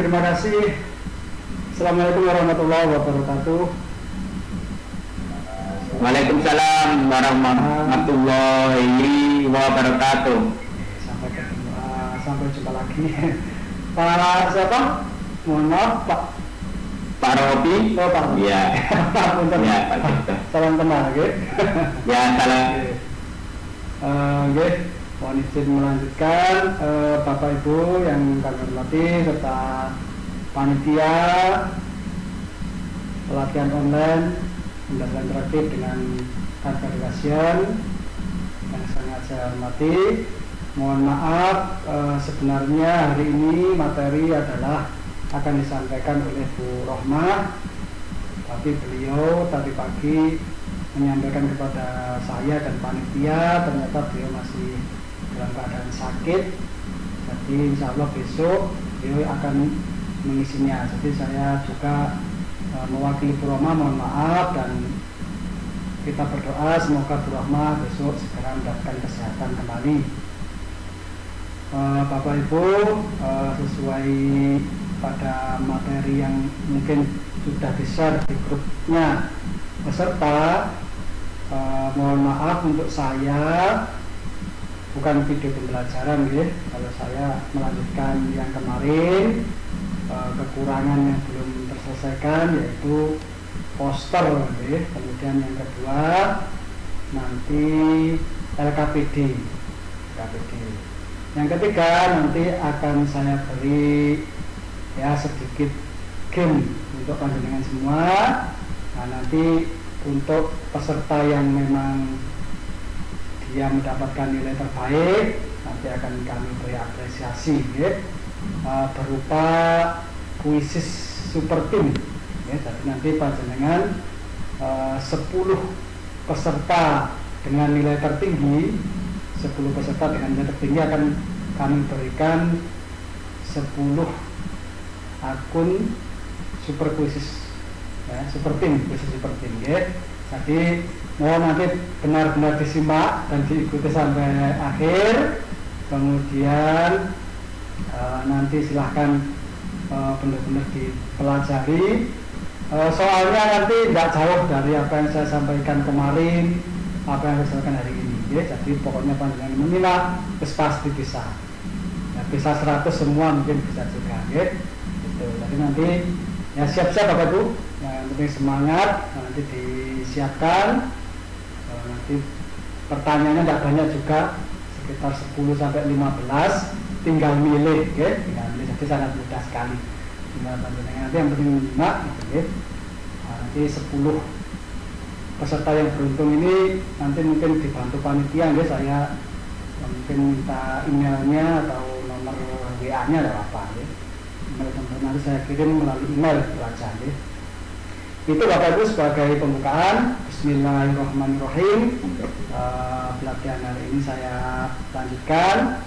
terima kasih. Assalamualaikum warahmatullahi wabarakatuh. Waalaikumsalam warahmatullahi wabarakatuh. Sampai ketemu, sampai jumpa lagi. Pak siapa? Mohon maaf, Pak Robi. Oh, Pak. Iya. Punten. Ya, Pak Cipto. Salam kenal, nggih. Ya, salam. Nggih, mohon izin melanjutkan Bapak Ibu yang kami hormati serta panitia pelatihan online belajar interaktif dengan Confederation yang sangat saya hormati. Mohon maaf, sebenarnya hari ini materi adalah akan disampaikan oleh Bu Rohmah, tapi beliau tadi pagi menyampaikan kepada saya dan panitia, ternyata beliau masih dalam keadaan sakit. Jadi insya Allah besok beliau akan mengisinya. Jadi saya juga mewakili Bu Rohmah mohon maaf, dan kita berdoa semoga Bu Rohmah besok segera mendapatkan kesehatan kembali. Bapak Ibu, sesuai pada materi yang mungkin sudah di-share di grupnya peserta, mohon maaf untuk saya bukan video pembelajaran ya. Kalau saya melanjutkan yang kemarin, kekurangan yang belum terselesaikan yaitu poster ya. Kemudian yang kedua nanti LKPD. Yang ketiga nanti akan saya beri ya sedikit game untuk panjenengan semua. Nah, nanti untuk peserta yang memang dia mendapatkan nilai terbaik, nanti akan kami beri apresiasi ya, berupa kuisis super team ya. Jadi nanti panjenengan 10 peserta dengan nilai tertinggi, 10 peserta dengan nilai tertinggi akan kami berikan 10 akun super kuisis ya, super team ya. Jadi mohon nanti benar-benar disimak dan diikuti sampai akhir. Kemudian nanti silahkan benar-benar dipelajari. Soalnya nanti tidak jauh dari apa yang saya sampaikan kemarin, apa yang saya sampaikan hari ini ya. Jadi pokoknya panjenengan menyimak terus pasti bisa ya, bisa 100 semua mungkin bisa juga ya. Jadi nanti ya siap-siap Bapak Ibu, yang penting semangat. Nanti disiapkan, nanti pertanyaannya tidak banyak juga, sekitar 10 sampai 15, tinggal milih ya, jadi sangat mudah sekali. Tinggal nanti yang penting menyimak ya. Nanti 10 peserta yang beruntung ini nanti mungkin dibantu panitia ya, saya mungkin minta emailnya atau nomor WA-nya atau apa ya. Nanti saya kirim melalui email aja ya. Itu Bapak Ibu sebagai pembukaan. Bismillahirrahmanirrahim. Pelatihan hari ini saya lanjutkan.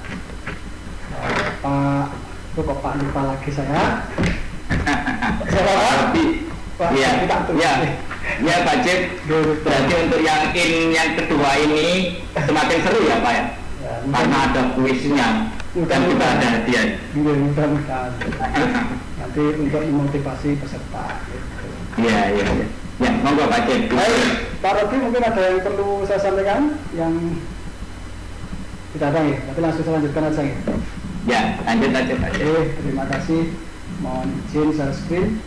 Pak, itu kok Pak lupa lagi saya. Iya, ya Pak Cip. Berarti untuk yang kedua ini semakin seru ya Pak ya? Karena ada kuisnya dan juga ada hadiah. Mudah-mudahan. Nanti untuk memotivasi peserta. Iya. Ya, monggo Pak Cip. Baik, Pak Robi mungkin ada yang perlu saya sampaikan yang tidak ada ya, tapi langsung saya lanjutkan aja ya. Ya, lanjut aja Pak Cip. Oke, terima kasih. Mohon izin share screen.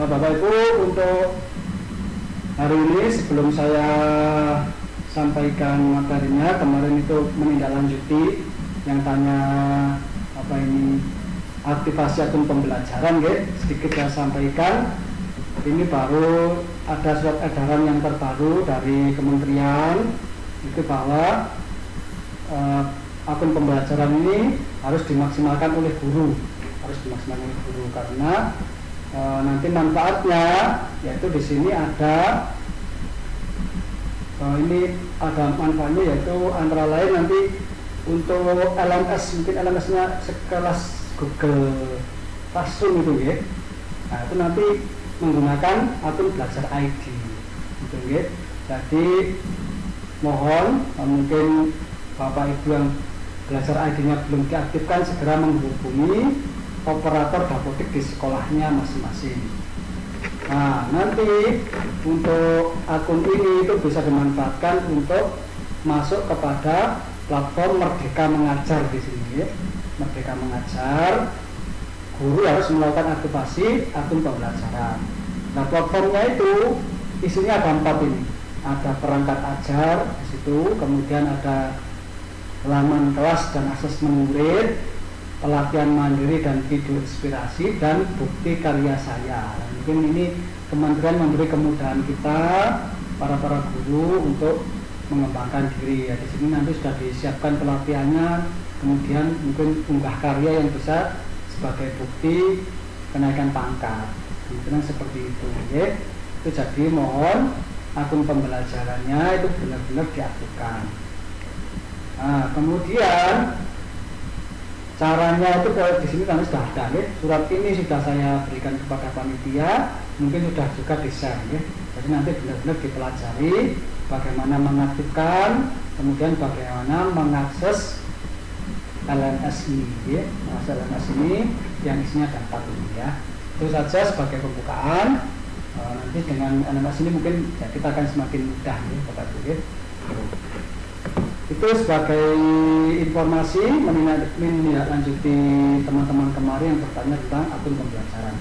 Bapak Ibu, untuk hari ini sebelum saya sampaikan materinya, kemarin itu menindaklanjuti yang tanya apa ini aktivasi akun pembelajaran ya, sedikit saya sampaikan. Ini baru ada surat edaran yang terbaru dari kementerian itu bahwa akun pembelajaran ini harus dimaksimalkan oleh guru, karena nanti manfaatnya yaitu di sini ada ini ada manfaatnya, yaitu antara lain nanti untuk LMS, mungkin LMS-nya sekelas Google Classroom itu ya. Nah itu nanti menggunakan akun Belajar ID. Gitu, ya. Jadi mohon mungkin Bapak Ibu yang Belajar ID-nya belum diaktifkan segera menghubungi operator dapodik di sekolahnya masing-masing. Nah, nanti untuk akun ini itu bisa dimanfaatkan untuk masuk kepada platform Merdeka Mengajar di sini. Merdeka Mengajar, guru harus melakukan aktivasi akun pembelajaran. Nah, platformnya itu isinya ada 4 ini. Ada perangkat ajar di situ, kemudian ada halaman kelas dan asesmen murid, pelatihan mandiri dan video inspirasi, dan bukti karya saya. Dan mungkin ini kementerian memberi kemudahan kita para guru untuk mengembangkan diri. Ya, di sini nanti sudah disiapkan pelatihannya, kemudian mungkin unggah karya yang bisa sebagai bukti kenaikan pangkat. Mungkin seperti itu. Ya. Itu jadi mohon akun pembelajarannya itu benar-benar diaktifkan. Nah, kemudian caranya itu kalau di sini kan sudah ada, ya. Surat ini sudah saya berikan kepada panitia, mungkin sudah juga di-share, ya. Jadi nanti benar-benar dipelajari bagaimana mengaktifkan, kemudian bagaimana mengakses LMS ini, ya. Nah, LMS ini yang isinya ada 4 ini, ya. Itu saja sebagai pembukaan. Nanti dengan LMS ini mungkin ya, kita akan semakin mudah, ya, Bapak Ibu, ya. Itu sebagai informasi menindaklanjuti teman-teman kemarin yang bertanya tentang akun pembelajaran.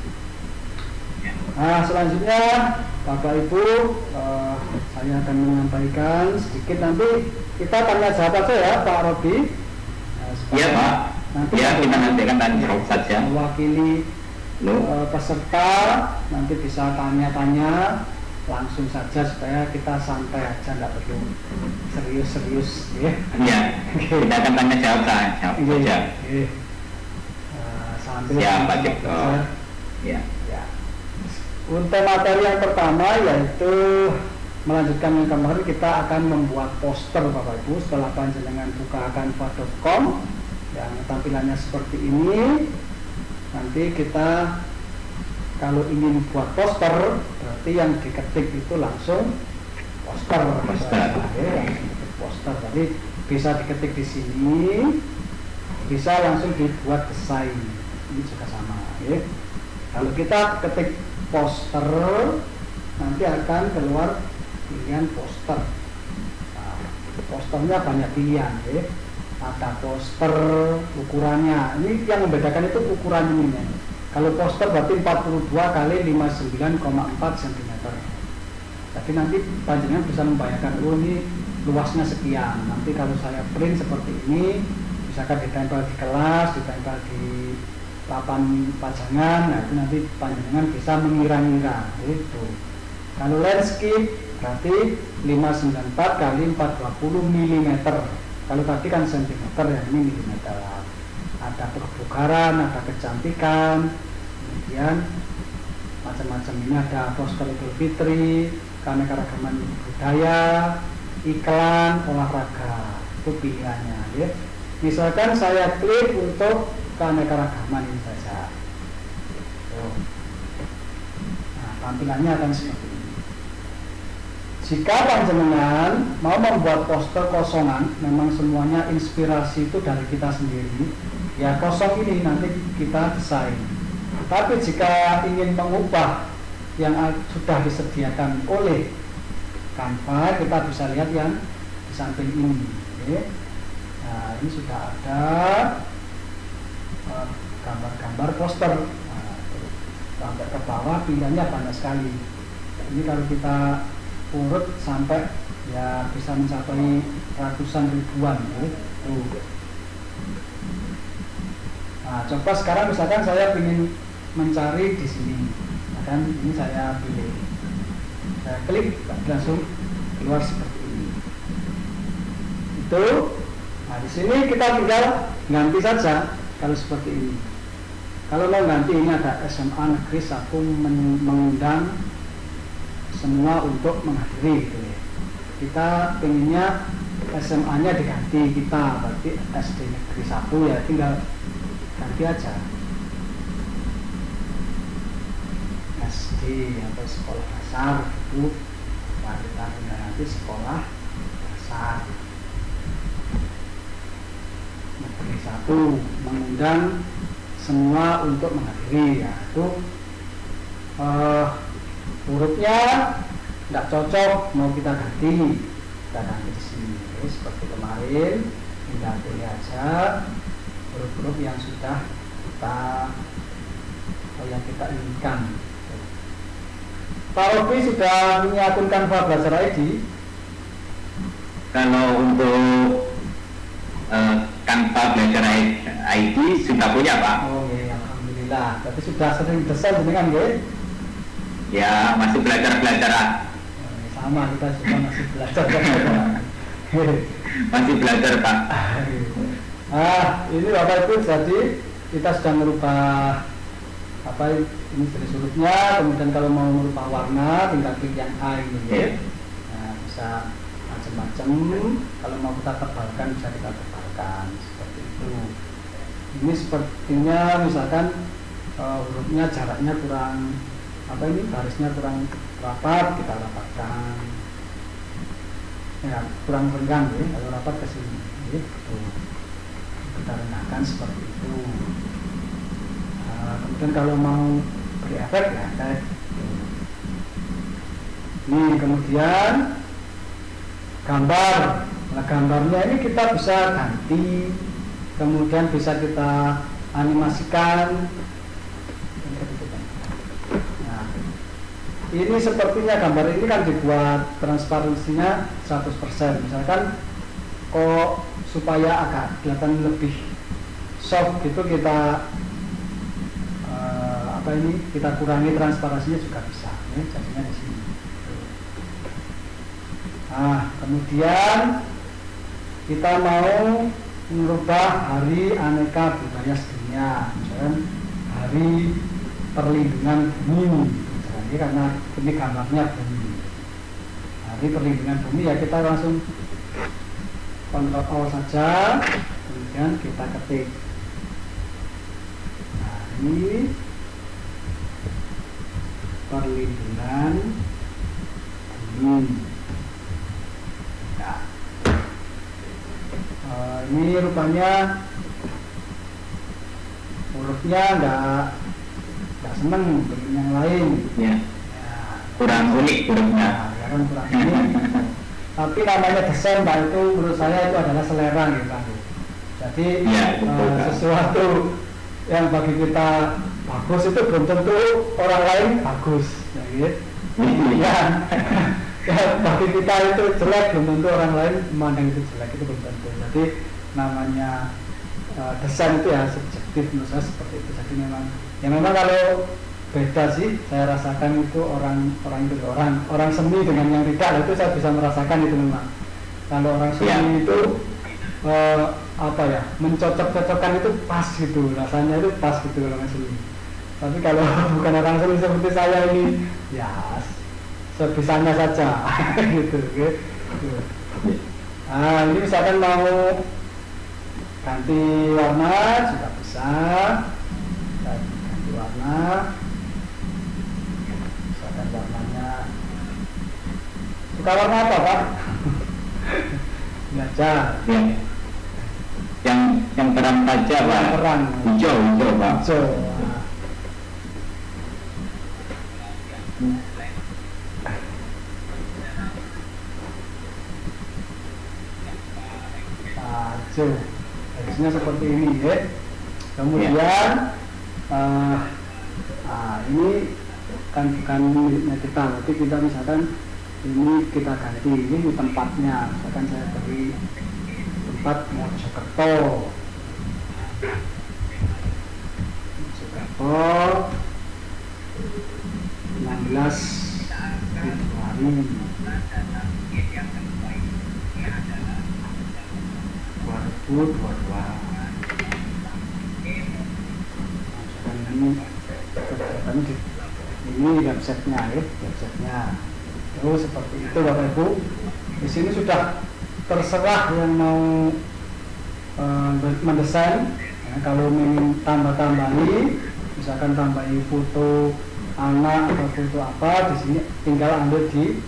Nah, selanjutnya Bapak Ibu, saya akan menyampaikan sedikit, nanti kita tanya jawab saja ya Pak Robi. Iya Pak. Nanti ya, kita nanti akan tanya jawab saja. Mewakili peserta nanti bisa tanya-tanya langsung saja supaya kita santai aja, nggak perlu serius-serius, ya. Iya. Kita akan tanya jawab saja. Sambil Pak Cipto. Ya. Untuk materi yang pertama yaitu melanjutkan yang kemarin, kita akan membuat poster Bapak Ibu setelah panjenengan buka canva.com yang tampilannya seperti ini. Nanti kita kalau ingin buat poster, berarti yang diketik itu langsung poster. Poster. Jadi bisa diketik di sini, bisa langsung dibuat desain. Ini juga sama, ya. Kalau kita ketik poster, nanti akan keluar pilihan poster. Nah, posternya banyak pilihan, ya. Ada poster ukurannya. Ini yang membedakan itu ukuran ini. Kalau poster berarti 42 kali 59,4 cm. Jadi nanti panjenengan bisa membayangkan, oh ini luasnya sekian. Nanti kalau saya print seperti ini, misalkan ditempel di kelas, ditempel di papan pajangan, nah itu nanti panjenengan bisa mengira-ngira. Itu. Kalau landscape berarti 594 kali 420 mm. Kalau tadi kan sentimeter, ya ini milimeter. Ada kebugaran, ada kecantikan, kemudian macam-macam. Ini ada poster Idul Fitri, keanekaragaman budaya, iklan, olahraga, itu pilihannya, ya. Misalkan saya klik untuk keanekaragaman ini saja. Nah, tampilannya akan seperti ini. Jika panjenengan mau membuat poster kosongan, memang semuanya inspirasi itu dari kita sendiri, ya kosong ini nanti kita desain. Tapi jika ingin mengubah yang sudah disediakan oleh Canva, kita bisa lihat yang di samping ini. Oke. Nah, ini sudah ada gambar-gambar poster. Nah, sampai ke bawah pilihannya banyak sekali. Ini kalau kita urut sampai ya bisa mencapai ratusan ribuan, ya. Nah, coba sekarang misalkan saya ingin mencari di sini, kan ini saya pilih, saya klik, langsung keluar seperti ini. Itu, nah di sini kita tinggal ganti saja kalau seperti ini. Kalau mau ganti, ini ada SMA Negeri 1 mengundang semua untuk menghadiri, gitu ya. Kita pengennya SMA-nya diganti, kita berarti SD Negeri 1, ya tinggal ganti aja SD atau sekolah dasar itu, nah kita pindah nanti sekolah dasar. Negeri 1 mengundang semua untuk menghadiri, yaitu hurufnya tidak cocok, mau kita ganti, kita ganti di sini. Oke, seperti kemarin tinggal pilih aja huruf-huruf yang sudah kita inginkan. Pak Robi sudah punya akun Canva Belajar ID? Kalau untuk Canva Belajar ID sudah punya, Pak. Oh iya, alhamdulillah. Tapi sudah sering desain dengan ya? Ya, masih belajar-belajar. Sama, kita juga masih belajar. Masih belajar, Pak. Ini Bapak Ibu, jadi kita sudah merubah ini jenis hurufnya. Kemudian kalau mau merubah warna, tinggal klik yang A ini ya. Nah, bisa macam-macam. Kalau mau kita tebalkan, bisa kita tebalkan seperti itu. Ini sepertinya misalkan hurufnya jaraknya kurang garisnya kurang rapat, kita rapatkan. Ya, kurang renggang ya, kalau rapat ke sini. Gitu. Kita rendahkan seperti itu. Kemudian kalau mau beri efek ya efek. Ini kemudian gambar. Nah, gambarnya ini kita bisa ganti, kemudian bisa kita animasikan. Nah, ini sepertinya gambar ini kan dibuat transparansinya 100%. Misalkan kok supaya agak kelihatan lebih soft gitu, kita kita kurangi transparansinya juga bisa ya, jadinya di sini. Nah, kemudian kita mau merubah hari aneka budaya sedunia, misalkan hari perlindungan bumi. Jadi karena ini gambarnya bumi, hari perlindungan bumi, ya kita langsung Ctrl saja, kemudian kita ketik. Nah, ini perlindungan bumi. Nah, ini rupanya hurufnya nggak seneng dengan yang lain. Ya. Kurang unik hurufnya. Ya kan kurang unik. Tapi namanya desain, Pak, itu menurut saya itu adalah selera gitu, Pak. Jadi ya, sesuatu yang bagi kita bagus itu belum tentu orang lain bagus, ya gitu. Ya, bagi kita itu jelek belum tentu orang lain memandang itu jelek, itu belum tentu. Jadi namanya desain itu ya subjektif, menurut saya seperti itu. Jadi memang kalau beda sih, saya rasakan itu orang seni dengan yang tidak, itu saya bisa merasakan itu memang. Kalau orang seni itu mencocok-cocokkan itu pas gitu, rasanya itu pas gitu orang seni. Tapi kalau bukan orang seni seperti saya ini, ya sebisanya saja gitu. Nah, ini misalkan mau ganti warna juga bisa, ganti warna. Warnanya suka warna apa, Pak? Baca yang terang saja, Pak. Terang hijau, Pak. Hijau. Hijau harusnya seperti ini ya. Kemudian ini kan bukan miliknya kita, tapi kita misalkan ini kita ganti, ini tempatnya, misalkan saya beri tempat Mojokerto 16 Februari 2022. Ini websitenya ya, websitenya. Terus seperti itu, Bapak Ibu. Di sini sudah terserah yang mau mendesain. Ya, kalau ingin tambah-tambahi, misalkan tambahi foto anak atau foto apa, di sini tinggal ambil di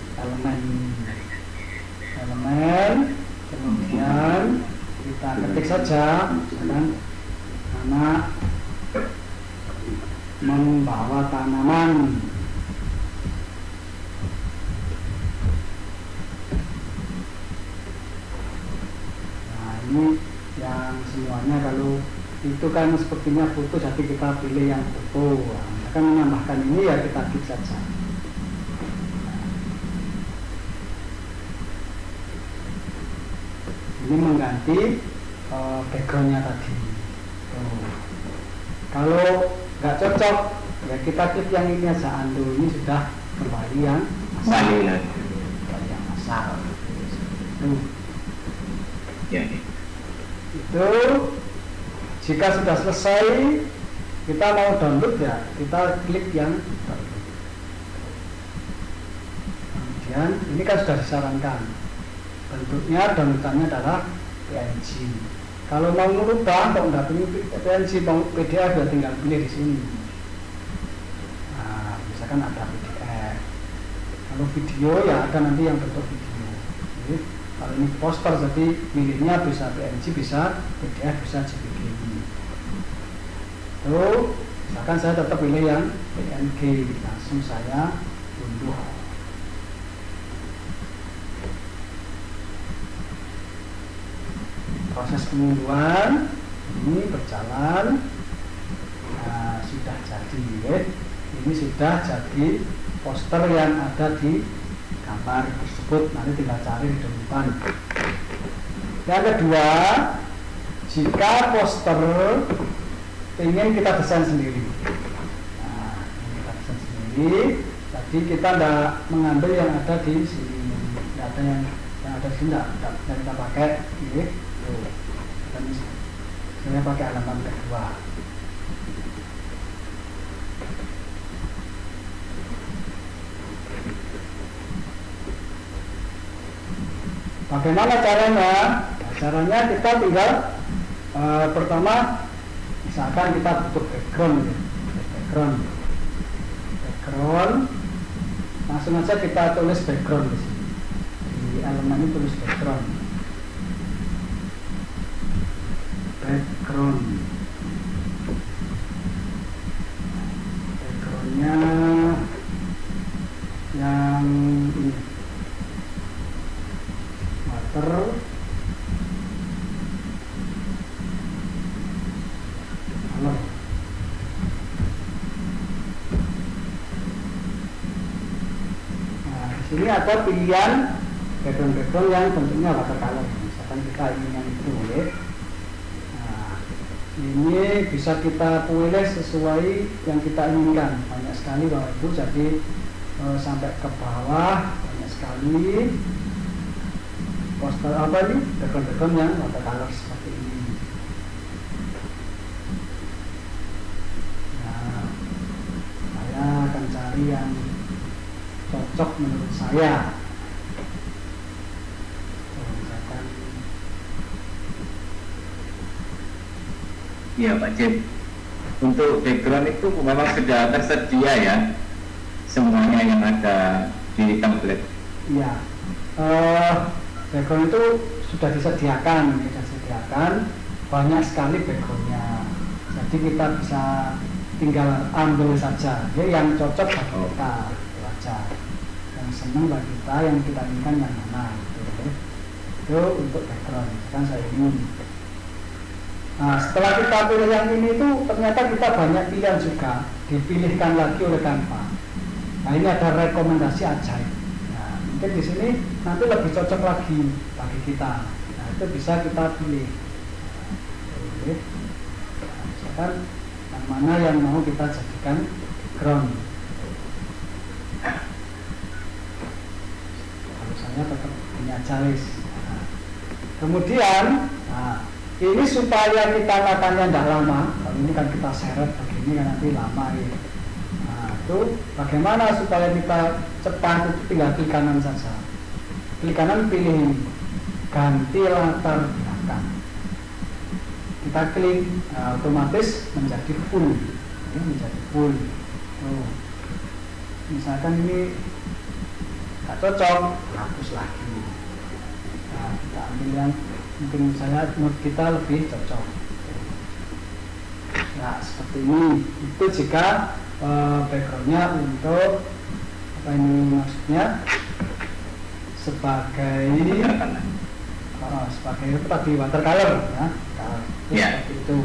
elemen, kemudian kita ketik saja, misalkan anak membawa tanaman. Nah ini yang semuanya, kalau itu kan sepertinya foto, jadi kita pilih yang foto. Nah, akan menambahkan ini ya kita klik saja. Ini mengganti backgroundnya tadi. Kalau nggak cocok ya kita klik yang ini aja, undo. Ini sudah kembali yang asal. Ya. Itu jika sudah selesai, kita mau download ya, kita klik yang download. Kemudian ini kan sudah disarankan bentuknya, downloadannya adalah PNG. Kalau mau merubah, kalau nggak pilih PNG, mau PDF ya tinggal pilih di sini. Nah, misalkan ada PDF. Kalau video ya ada nanti yang bentuk video. Jadi, kalau ini poster, jadi pilihnya bisa PNG, bisa PDF, bisa JPG. Tuh, misalkan saya tetap pilih yang PNG, langsung saya unduh. Proses pengunduhan ini berjalan. Nah, sudah jadi ya. Ini sudah jadi poster yang ada di gambar tersebut. Nanti tinggal cari di depan. Yang kedua, jika poster ingin kita desain sendiri. Nah, ini kita desain sendiri. Jadi kita tidak mengambil yang ada di sini. Tidak ada yang ada di sini, tidak kita pakai ini. Dan saya pakai halaman kedua. Bagaimana caranya? Nah, caranya kita tinggal pertama, misalkan kita butuh background, langsung aja kita tulis background di sini. Di elemen ini tulis backgroundnya yang ini, water, color. Nah, di sini ada pilihan background yang bentuknya watercolor. Misalkan kita ingin yang itu, ya. Ini bisa kita pilih sesuai yang kita inginkan. Banyak sekali Bapak Ibu, jadi sampai ke bawah banyak sekali poster apa ini, background yang watercolor seperti ini. Nah, saya akan cari yang cocok menurut saya. Iya Pak Jim, untuk background itu memang sudah tersedia ya semuanya yang ada di template. Iya, background itu sudah disediakan, banyak sekali backgroundnya. Jadi kita bisa tinggal ambil saja ya, yang cocok bagi kita, itu aja. Yang senang bagi kita, yang kita inginkan yang mana gitu, ya. Itu untuk background, kan saya ingin. Nah, setelah kita pilih yang ini tuh ternyata kita banyak pilihan juga, dipilihkan lagi oleh Canva. Nah, ini ada rekomendasi ajaib. Nah, mungkin di sini nanti lebih cocok lagi bagi kita. Nah, itu bisa kita pilih. Nah, misalkan yang mana yang mau kita jadikan background. Kalau saya tetap punya ajaib. Nah, kemudian, ini supaya kita makannya tidak lama. Kalau ini kan kita seret begini kan nanti lama ya. Nah, itu bagaimana supaya kita cepat, itu tinggal klik kanan saja. Klik kanan, pilih ini, ganti latar belakang. Kita klik, otomatis menjadi full. Ini menjadi full. misalkan ini nggak cocok, hapus lagi. Nah, kita ambil yang mungkin misalnya mood kita lebih cocok. Nah, seperti ini. Itu jika backgroundnya untuk apa ini maksudnya sebagai sebagai tadi watercolor ya. Seperti itu.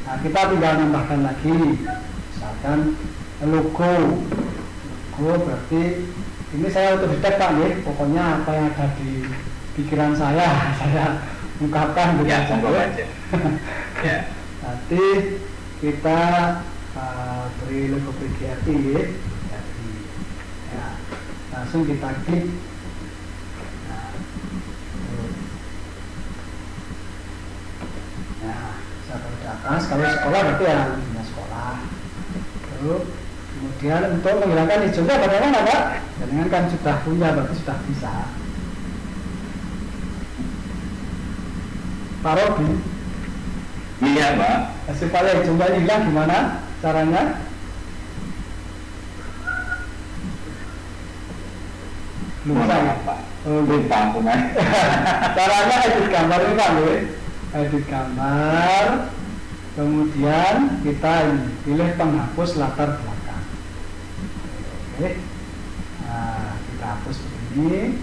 Nah, kita tinggal nambahkan lagi misalkan logo berarti ini saya otodidak Pak ya, pokoknya apa yang ada di pikiran saya ungkapkan gitu ya, aja. Ya. Nanti kita beri logo PGRI ya. Ya, langsung kita klik. Sampai di atas, kalau sekolah berarti ya punya sekolah. Lalu kemudian untuk menghilangkan hijaunya bagaimana Pak? Dengan kan sudah punya, berarti sudah bisa. Pak Robi, Iya Pak. supaya hijaunya hilang gimana caranya? Lupa ya Pak. Lupa aku Mas. Caranya edit gambar ini Pak ya. Edit gambar, kemudian kita ini pilih penghapus latar belakang. Oke, nah, kita hapus begini.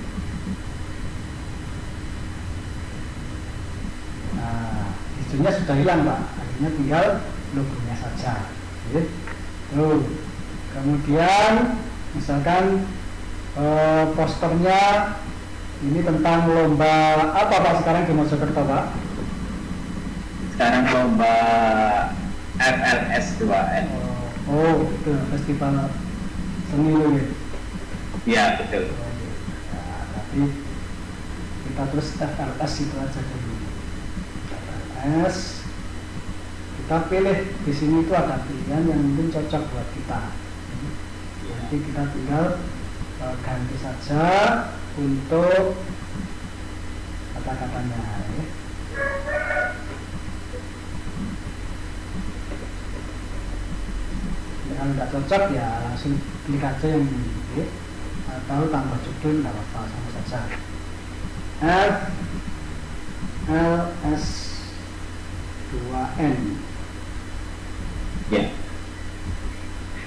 Nah, hijaunya sudah hilang Pak, akhirnya tinggal logonya saja. Oke. Tuh, kemudian misalkan posternya ini tentang lomba apa Pak sekarang di Mojokerto Pak? Sekarang lomba FLS 2N. Oh, itu festival seni lo ya? Iya betul. Nah, tapi kita terus FLS itu aja dulu. FLS, kita pilih di sini itu ada pilihan yang mungkin cocok buat kita. Nanti kita tinggal ganti saja untuk kata-katanya. Ya. Kalau nggak cocok ya langsung klik aja yang ini atau tambah judul nggak apa-apa sama saja. FLS 2N Ya.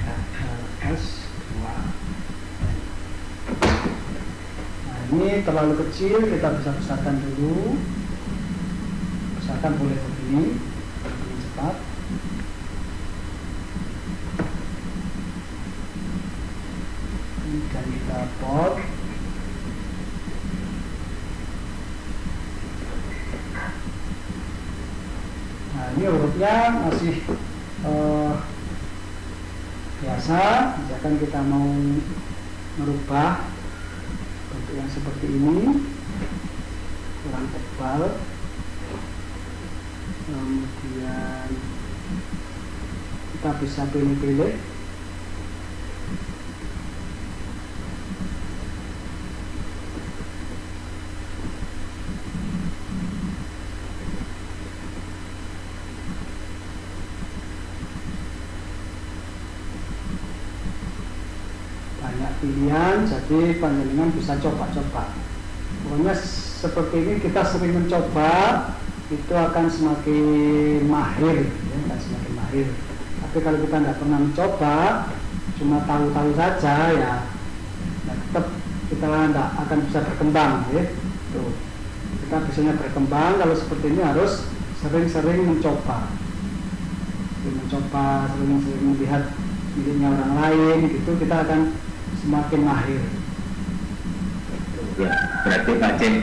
FLS 2N. Nah, ini terlalu kecil, kita bisa besarkan dulu. Besarkan boleh begini cepat. Dan kita port. Nah, ini hurufnya masih biasa. Misalkan kita mau merubah bentuk yang seperti ini, kurang tebal, kemudian kita bisa pilih-pilih. Pilihan, jadi panjenengan bisa coba-coba. Pokoknya seperti ini kita sering mencoba, itu akan semakin mahir, ya, akan semakin mahir. Tapi kalau kita tidak pernah mencoba, cuma tahu-tahu saja, ya tetap kita tidak akan bisa berkembang. Ya. Tuh. Kita biasanya berkembang kalau seperti ini harus sering-sering mencoba, sering-sering melihat miliknya orang lain, gitu kita akan semakin mahir. Ya, berarti Pak Cik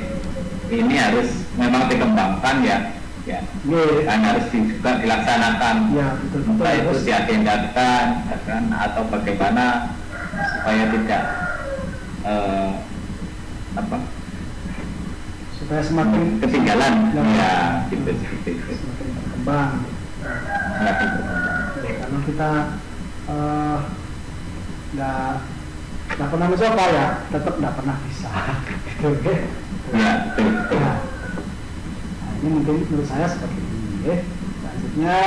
ini harus memang dikembangkan ya, kan harus juga dilaksanakan. Ya, betul. Entah itu diagendakan, kan, atau bagaimana supaya tidak supaya semakin ketinggalan. Ya, gitu. Semakin berkembang. Semakin berkembang. Kalau kita nggak pernah mencoba ya tetap nggak pernah bisa. Oke. Ya, betul. Nah, ini mungkin menurut saya seperti ini. Selanjutnya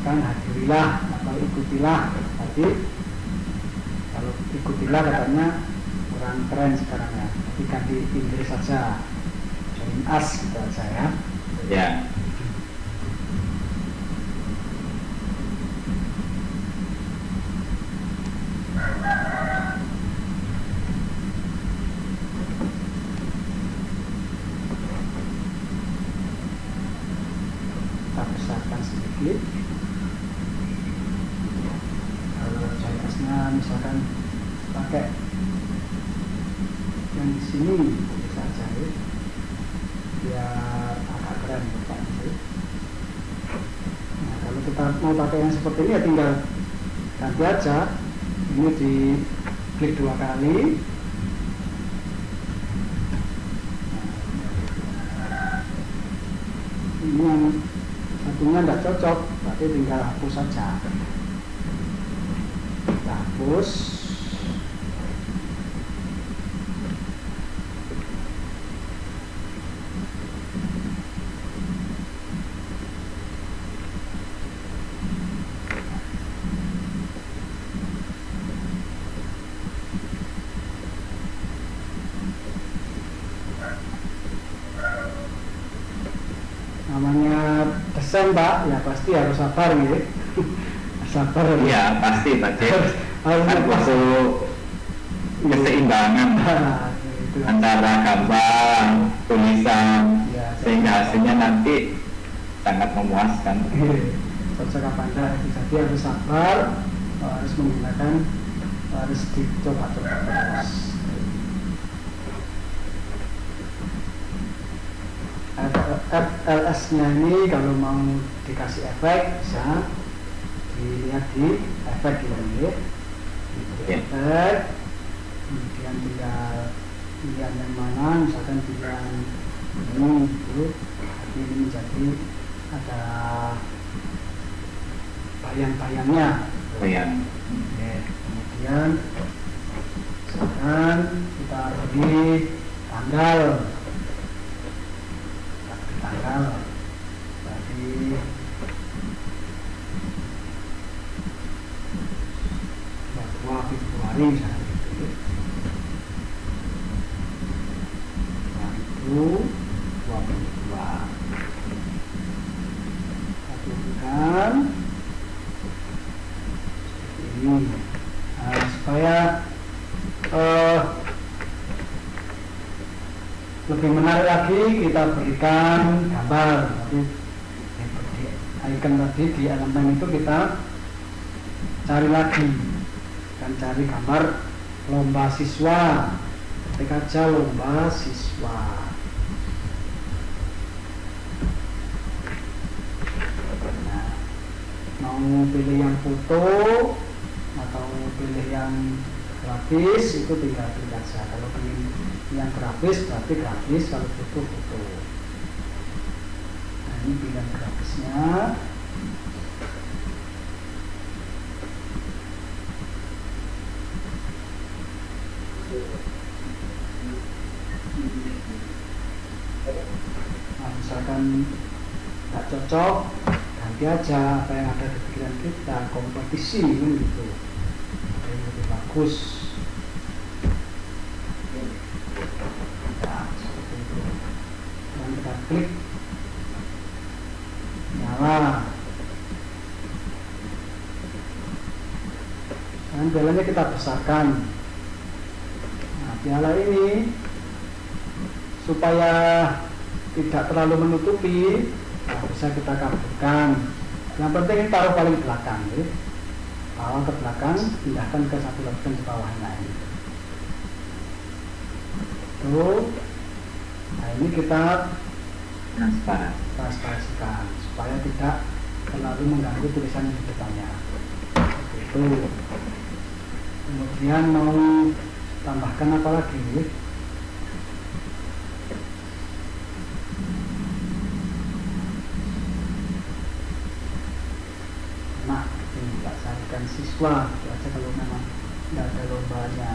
kan hadirilah atau ikutilah tadi. Kalau ikutilah katanya kurang keren sekarang ya, tapi ganti Inggris saja, join us gitu aja ya. Ya. Kita besarkan sedikit. Kalau join us-nya misalkan pakai yang di sini bisa aja ya, biar agak keren bukan sih. Nah, kalau kita mau pakai yang seperti ini ya tinggal ganti aja, ini di klik 2 kali. Ini yang satunya tidak cocok, berarti tinggal hapus saja. Kita hapus. Namanya desain Pak, ya pasti harus sabar gitu. Sabar. Iya pasti Pak Cip. Harus Kan butuh keseimbangan itu. antara gambar, tulisan, Ya, sehingga hasilnya nanti sangat memuaskan. Cocok apa enggak, jadi harus sabar, harus menggunakan, harus dicoba-coba terus. FLS-nya ini kalau mau dikasih efek bisa dilihat di efek ini ya. Efek, kemudian tinggal pilihan yang mana, misalkan pilihan ini itu, tapi ini menjadi ada bayang-bayangnya. Bayang. Oke, kemudian misalkan kita beri tanggal berarti 2 Februari misalnya gitu. 2022 satu bulan ini. Nah, supaya lebih menarik lagi kita berikan gambar. Jadi di icon tadi di elemen itu kita cari lagi, kan cari gambar lomba siswa, ketik aja lomba siswa. Nah, mau pilih yang foto atau pilih yang grafis itu tinggal pilih aja. Kalau pilih yang grafis berarti grafis, kalau foto foto. Nah, ini pilihan grafisnya. Nah, misalkan nggak cocok, ganti aja apa yang ada di pikiran kita, kompetisi kan gitu. Ada yang lebih bagus. Nah, seperti itu. Dan kita klik nyala. Dan pialanya kita besarkan. Nah, piala ini supaya tidak terlalu menutupi, nah, bisa kita kabulkan. Yang penting taruh paling belakang, ya. Bawa ke belakang, pindahkan ke satu lapisan di bawahnya ini. Tuh. Nah, ini kita transparansikan supaya tidak terlalu mengganggu tulisan di depannya. Itu. Kemudian mau tambahkan apa lagi? Nah, tidak carikan siswa, itu aja kalau memang tidak ada lombanya.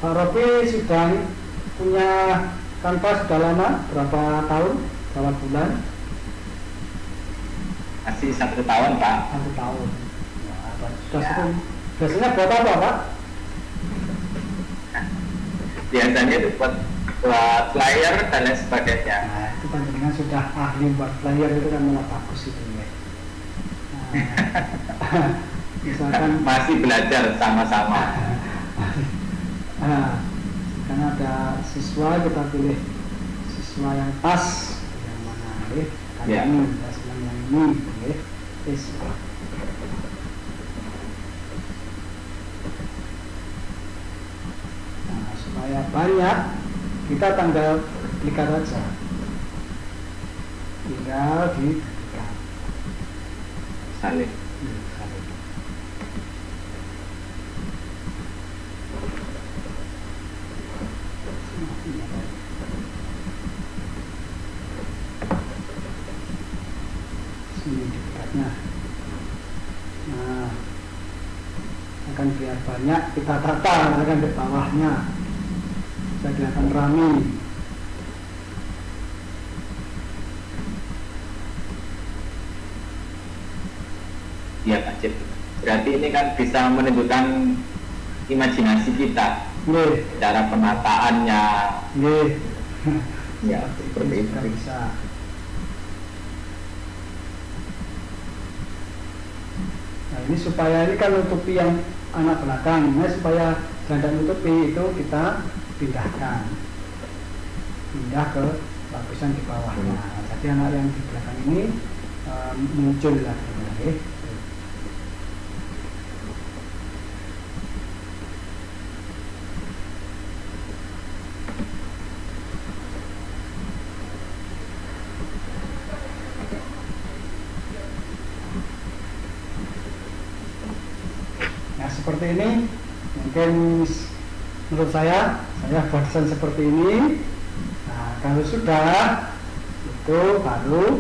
Pak Robi sudah punya Canva sudah lama, berapa tahun, berapa bulan? Masih 1 tahun Pak. 1 tahun. Nah, sudah sering. Biasanya buat apa Pak? Biasanya itu buat flyer dan lain sebagainya. Nah, itu panjenengan sudah ahli buat flyer itu kan malah bagus itu ya. Nah, misalkan masih belajar sama-sama. Nah, karena ada siswa, kita pilih siswa yang pas yang mana ya, ini ya, senang yang ini ya. Yes. Nah, supaya banyak kita tanggal duplikat aja, tinggal di Salin. Nah, akan biar banyak kita tata akan di bawahnya bisa kelihatan rame. Ya Pak Cip, berarti ini kan bisa menunjukkan imajinasi kita, cara penataannya. Ya, seperti itu. Bisa. Nah, ini supaya ini kan nutupi yang anak belakang, nah supaya jangan nutupi itu kita pindah ke lapisan di bawahnya. Jadi anak yang di belakang ini muncul lagi. Seperti ini, mungkin menurut saya bahasan seperti ini. Nah, kalau sudah itu baru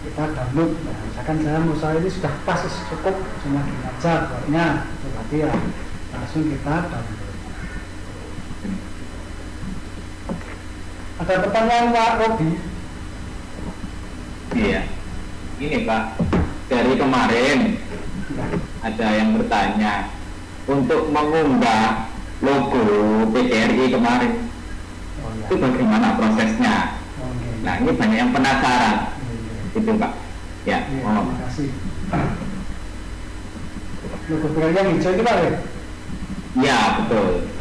kita download. Nah, misalkan saya ini sudah pas cukup, cuma gini aja buatnya, berarti ya langsung kita download. Ada pertanyaan Pak Robi? Iya, ini Pak, dari kemarin ada yang bertanya untuk mengunggah logo PGRI kemarin, itu bagaimana prosesnya? Nah, ini banyak yang penasaran, gitu Pak. Ya, terima kasih. Logo PGRI yang hijau itu Pak ya? Ya, betul.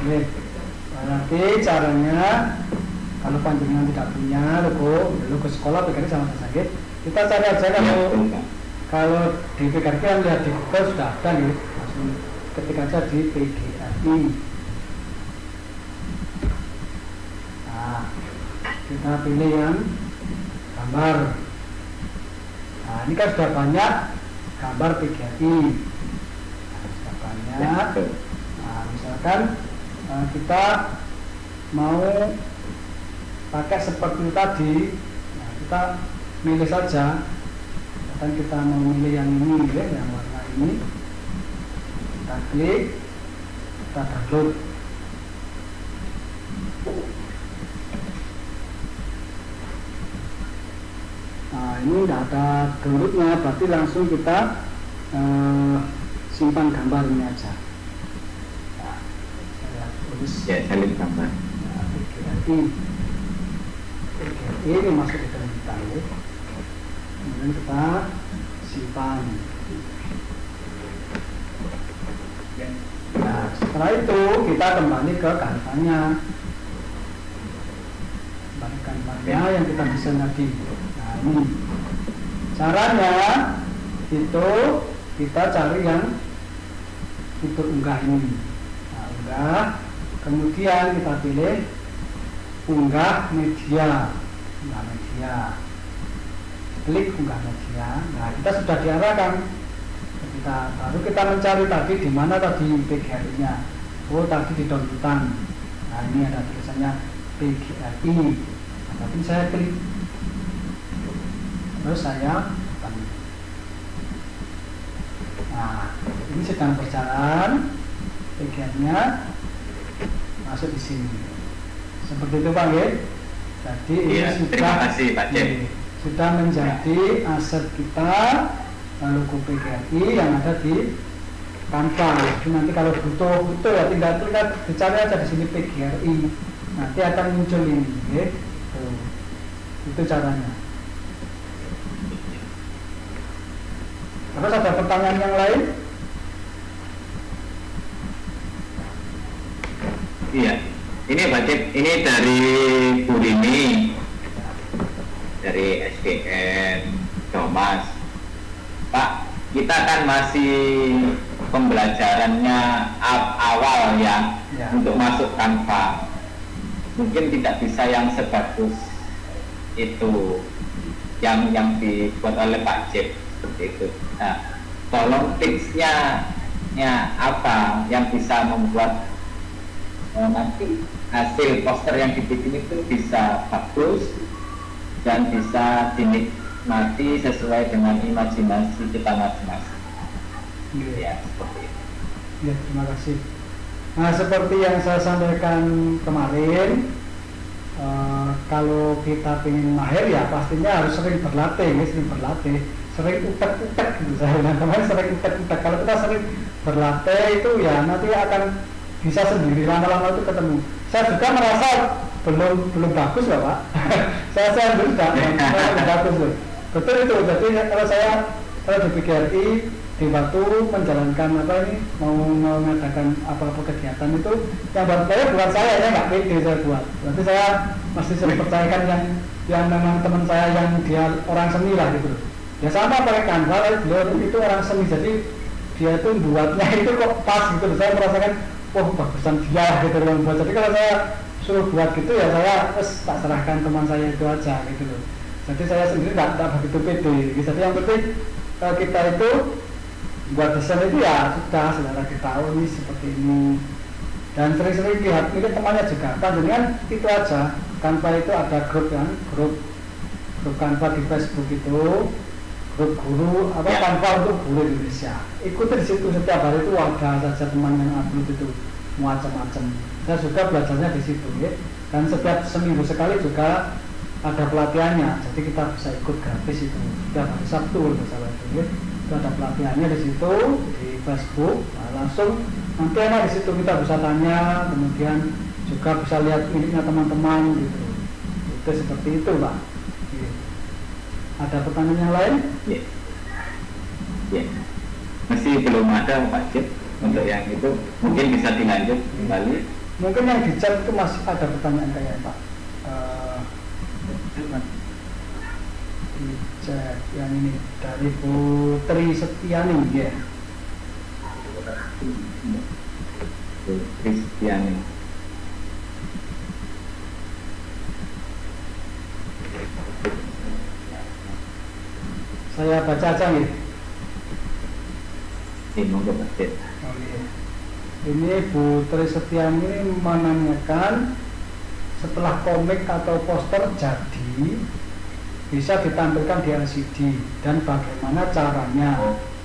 Berarti caranya, kalau panjenengan tidak punya logo sekolah PGRI sama sakit, kita cari aja kalau di PGRI kan lihat di Google sudah ada nih, langsung ketik aja di PGRI. Nah, kita pilih yang gambar. Nah, ini kan sudah banyak gambar PGRI. Nah, sudah banyak. Nah, misalkan kita mau pakai seperti tadi, nah, kita milih saja. Dan kita mau milih yang ini ya, yang warna ini, kita klik, kita download. Nah, ini tidak ada downloadnya, berarti langsung kita simpan gambar ini aja. Nah, saya tulis ya, salin gambar. Nah, ini masuk ke dalam kita ya. Kemudian kita simpan. Nah, setelah itu kita kembali ke Canva-nya. Kembali ke Canva-nya yang kita desain tadi. Nah, ini caranya itu kita cari yang fitur unggah ini. Nah, unggah, kemudian kita pilih unggah media. Unggah media. Klik unggah media. Nah, kita sudah diarahkan. Baru kita mencari tadi di mana tadi PGRI-nya. Oh, tadi di downloadan. Nah, ini ada tulisannya PGRI. Nah, tapi saya klik. Terus saya nah, ini sedang berjalan PGRI-nya. masuk di sini. Seperti itu Pak nggih. Jadi ini Iya, sudah terima kasih Pak Cip. sudah menjadi aset kita logo PGRI yang ada di Canva. Jadi nanti kalau butuh ya tinggal dicari aja di sini PGRI. Nanti akan muncul ini, nggih. Tuh. Itu caranya. Terus ada pertanyaan yang lain? Iya, ini Pak Cip, ini dari Bu Rini, dari SDN Thomas. Pak, kita kan masih pembelajarannya awal ya, untuk masuk Canva. Mungkin tidak bisa yang sebagus itu yang dibuat oleh Pak Cip seperti itu. Nah, tolong tipsnya apa yang bisa membuat nanti hasil poster yang dibikin itu bisa bagus dan bisa dinikmati sesuai dengan imajinasi kita masing-masing. Ya, seperti itu. Ya, terima kasih. Nah, seperti yang saya sampaikan kemarin, kalau kita ingin mahir ya pastinya harus sering berlatih, sering utek-utek gitu. Saya kemarin sering utek-utek. Kalau kita sering berlatih itu ya nanti akan bisa sendiri, lama-lama itu ketemu. Saya juga merasa belum bagus loh Pak. saya belum bagus loh. Betul itu. Jadi kalau di PGRI di Batu menjalankan mau mengadakan apa kegiatan itu yang buat saya ya nggak pede saya buat. Berarti saya masih sering percayakan yang memang teman saya yang dia orang seni lah gitu. Ya sama pakai Canva, beliau itu orang seni, jadi dia itu buatnya itu kok pas gitu. Saya merasakan bagusan dia gitu loh buat. Jadi kalau saya suruh buat gitu ya saya tak serahkan teman saya itu aja gitu loh. Jadi saya sendiri nggak begitu pede. Jadi yang penting kita itu buat desain itu ya sudah selera kita ini seperti ini, dan sering-sering lihat ini temannya juga. Dengan itu aja. Canva itu ada grup Canva di Facebook itu, grup guru Canva untuk guru Indonesia. Ikuti di situ, setiap hari itu ada saja teman yang upload itu macam-macam. Saya juga belajarnya di situ ya. Dan setiap seminggu sekali juga ada pelatihannya, jadi kita bisa ikut gratis itu setiap hari Sabtu misalnya itu ya. Itu ada pelatihannya di situ di Facebook. Nah, langsung nanti di situ kita bisa tanya, kemudian juga bisa lihat miliknya teman-teman gitu. Itu seperti itu Pak. Ada pertanyaan yang lain? Ya. Masih belum ada Pak Cip untuk yang itu, mungkin bisa dilanjut kembali. Mungkin yang di chat itu masih ada pertanyaan kayak Pak. Di chat yang ini dari Putri Setiani ya. Kristiani. Saya baca aja nih. Ini Bu Tri Setiani ini menanyakan, setelah komik atau poster jadi bisa ditampilkan di LCD dan bagaimana caranya.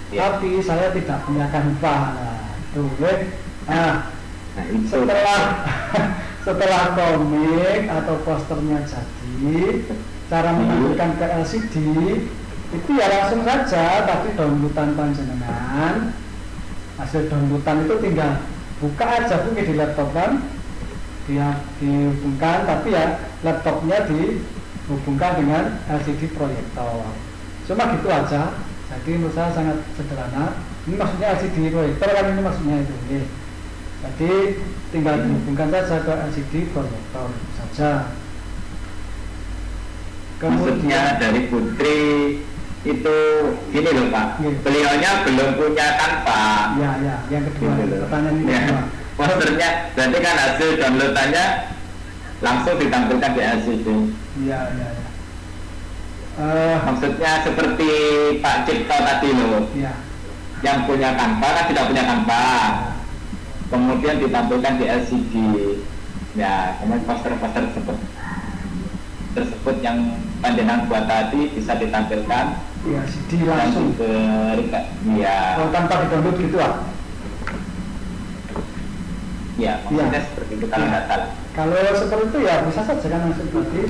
Tapi saya tidak punya Canva. Setelah komik atau posternya jadi, cara menampilkan ke LCD itu ya langsung saja, tapi downloadan panjenengan, hasil downloadan itu tinggal buka aja mungkin di laptop kan, dia dihubungkan, tapi ya laptopnya dihubungkan dengan LCD proyektor, cuma gitu aja. Jadi menurut saya sangat sederhana. Ini maksudnya LCD proyektor kan, ini maksudnya itu ya. Jadi tinggal dihubungkan saja ke LCD proyektor saja. Maksudnya dari Putri itu gini loh Pak, beliaunya belum punya Canva. Ya, yang kedua, pertanyaan ini kedua. Posternya, berarti kan hasil downloadannya langsung ditampilkan di LCD. Iya. Maksudnya seperti Pak Cipto tadi loh, yang punya Canva kan tidak punya Canva, kemudian ditampilkan di LCD. Ya, kemudian poster-poster tersebut yang panjenengan buat tadi bisa ditampilkan ya CD langsung ke tanpa di download gitu Ya, maksudnya seperti itu kalau Ya. data. Kalau seperti itu ya bisa saja kan langsung berarti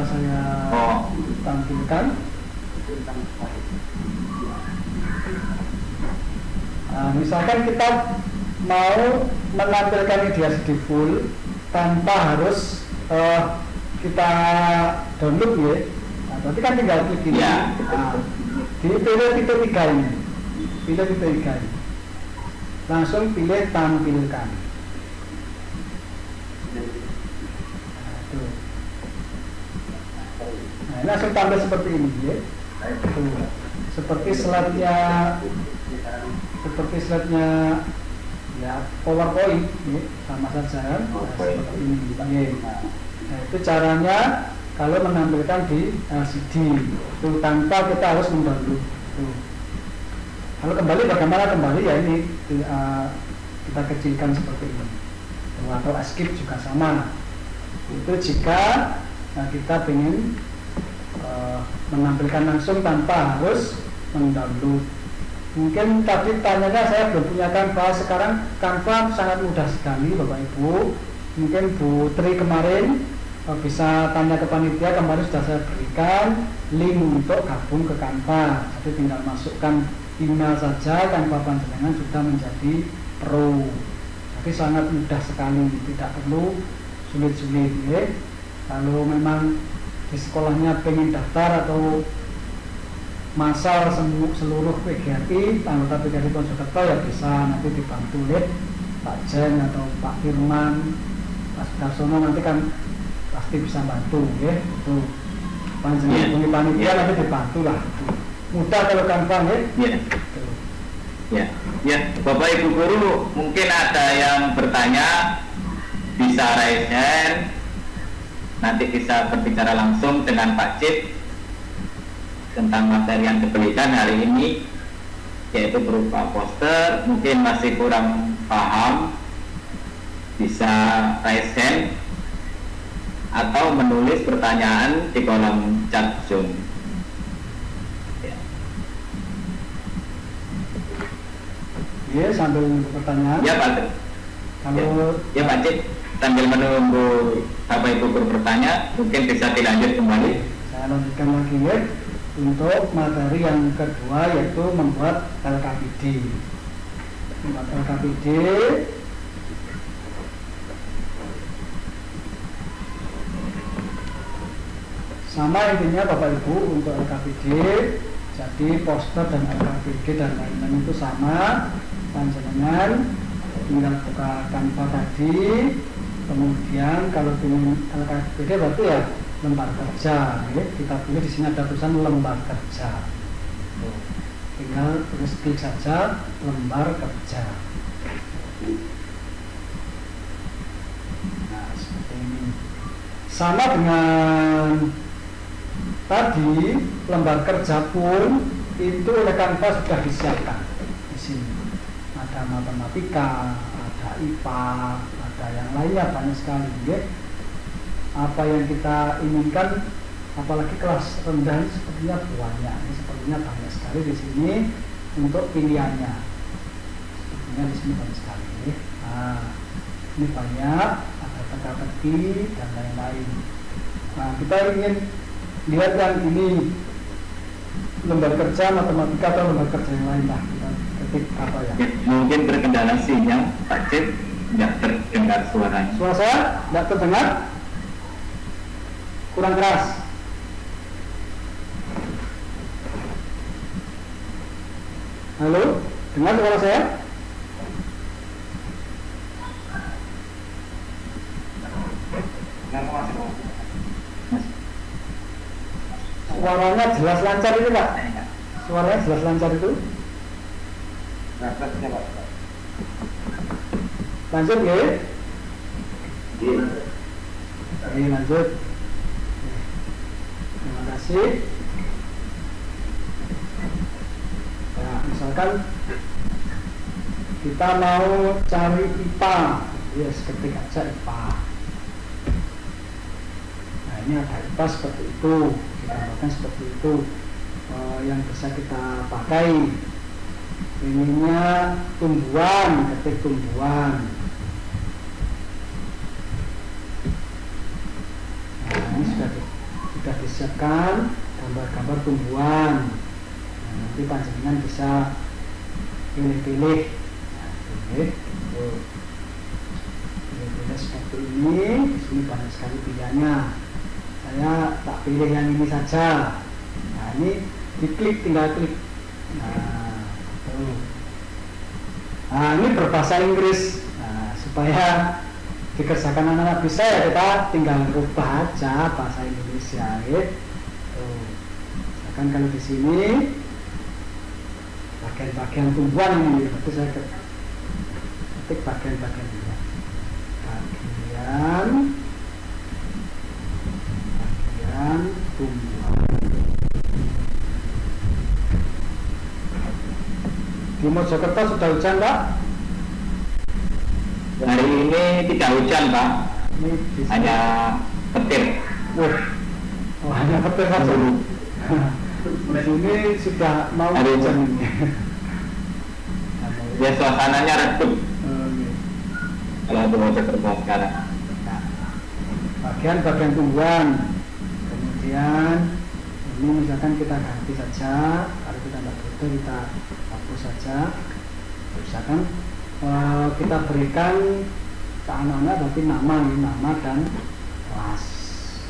saya tampilkan. Misalkan kita mau menampilkan media di full tanpa harus kita download ya. Nah, berarti kan tinggal klik ini. Ya. Dipilih titik 3 ini. Pilih titik 3 ini. Langsung pilih tampilkan. Nah, ini langsung tampil seperti ini ya. Tuh. Seperti slide-nya ya PowerPoint ya, sama saja kan. Nah, seperti ini ya. Nah, itu caranya kalau menampilkan di LCD itu tanpa kita harus mendownload. Kalau kembali bagaimana kembali ya ini kita kecilkan seperti ini. Atau escape juga sama. Itu jika kita ingin menampilkan langsung tanpa harus mendownload. Mungkin tadi tanyanya saya belum punya Canva, sekarang Canva sangat mudah sekali Bapak Ibu. Mungkin Bu Tri kemarin bisa tanya ke panitia, kemarin sudah saya berikan link untuk gabung ke Canva. Jadi tinggal masukkan email saja, Canva panjenengan sudah menjadi pro. Jadi sangat mudah sekali, tidak perlu sulit-sulit ya. Kalau memang di sekolahnya pengen daftar atau masal seluruh PGRI, anggota PGRI Ponorogo ya bisa nanti dibantu oleh Pak Jen atau Pak Firman, Pak Sudarsono nanti kan pasti bisa bantu ya. Itu panjenengan panitia nanti dibantu lah. Mudah kalau gampang ya. Ya, Bapak Ibu guru mungkin ada yang bertanya bisa raise hand. Nanti bisa berbicara langsung dengan Pak Cip tentang materi yang diberikan hari ini, yaitu berupa poster. Mungkin masih kurang paham, bisa raise hand atau menulis pertanyaan di kolom chat Zoom. Ya, sambil menunggu pertanyaan. Ya Pak. Kalau ya Pak Cip, sambil menunggu Bapak Ibu guru bertanya, mungkin bisa dilanjut kembali. Saya lanjutkan lagi ya. Untuk materi yang kedua yaitu membuat LKPD. Membuat LKPD sama intinya Bapak Ibu untuk LKPD. Jadi poster dan LKPD dan lain-lain itu sama. Panjenengan tinggal buka Canva tadi. Kemudian kalau ingin LKPD berarti ya lembar kerja, ya. Kita pilih di sini ada tulisan lembar kerja. Tinggal tulis klik saja lembar kerja. Nah seperti ini. Sama dengan tadi lembar kerja pun itu oleh Canva sudah disiapkan di sini. Ada matematika, ada IPA, ada yang lainnya banyak sekali. Ya. Apa yang kita inginkan, apalagi kelas rendah ini sepertinya banyak, sepertinya banyak sekali di sini untuk pilihannya. Sepertinya di sini banyak sekali. Ya. Nah, ini banyak, ada teka-teki dan lain-lain. Nah, kita ingin lihat yang ini lembar kerja matematika atau lembar kerja yang lain lah. Kita ketik apa ya? Mungkin terkendala sinyal, Pak Cip, tidak terdengar suaranya. Suara saya tidak terdengar? Kurang keras. Halo, dengar suara saya? Suaranya jelas lancar itu Pak? Suaranya jelas lancar itu? Lanjut ya? Oke, lanjut. Terima kasih. Nah, misalkan kita mau cari IPA, yes, ketik aja IPA. Nah, ini ada IPA seperti itu, digambarkan seperti itu, yang bisa kita pakai. Ininya tumbuhan, ketik tumbuhan. sudah disiapkan gambar-gambar tumbuhan. Nah, nanti panjenengan bisa pilih-pilih. Nah, pilih-pilih seperti ini. Di sini banyak sekali pilihannya. Saya tak pilih yang ini saja. Nah, ini diklik, tinggal klik. Nah, ini berbahasa Inggris. Nah, supaya dikerjakan anak-anak bisa, ya kita tinggal rubah aja bahasa Indonesia. Misalkan kalau di sini bagian-bagian tumbuhan ini, berarti saya ketik bagian-bagian ini. Bagian tumbuhan. Di Mojokerto sudah hujan, Pak? Hari ini tidak hujan, Pak. Hanya petir. Hanya petir saja. Di sini sudah mau hujan ini. Ya, suasananya redup. Kalau di Mojokerto sekarang. Bagian tumbuhan. Kemudian ini misalkan kita ganti saja. Kalau kita tidak butuh, kita hapus saja. Misalkan kita berikan ke anak-anak berarti nama dan kelas.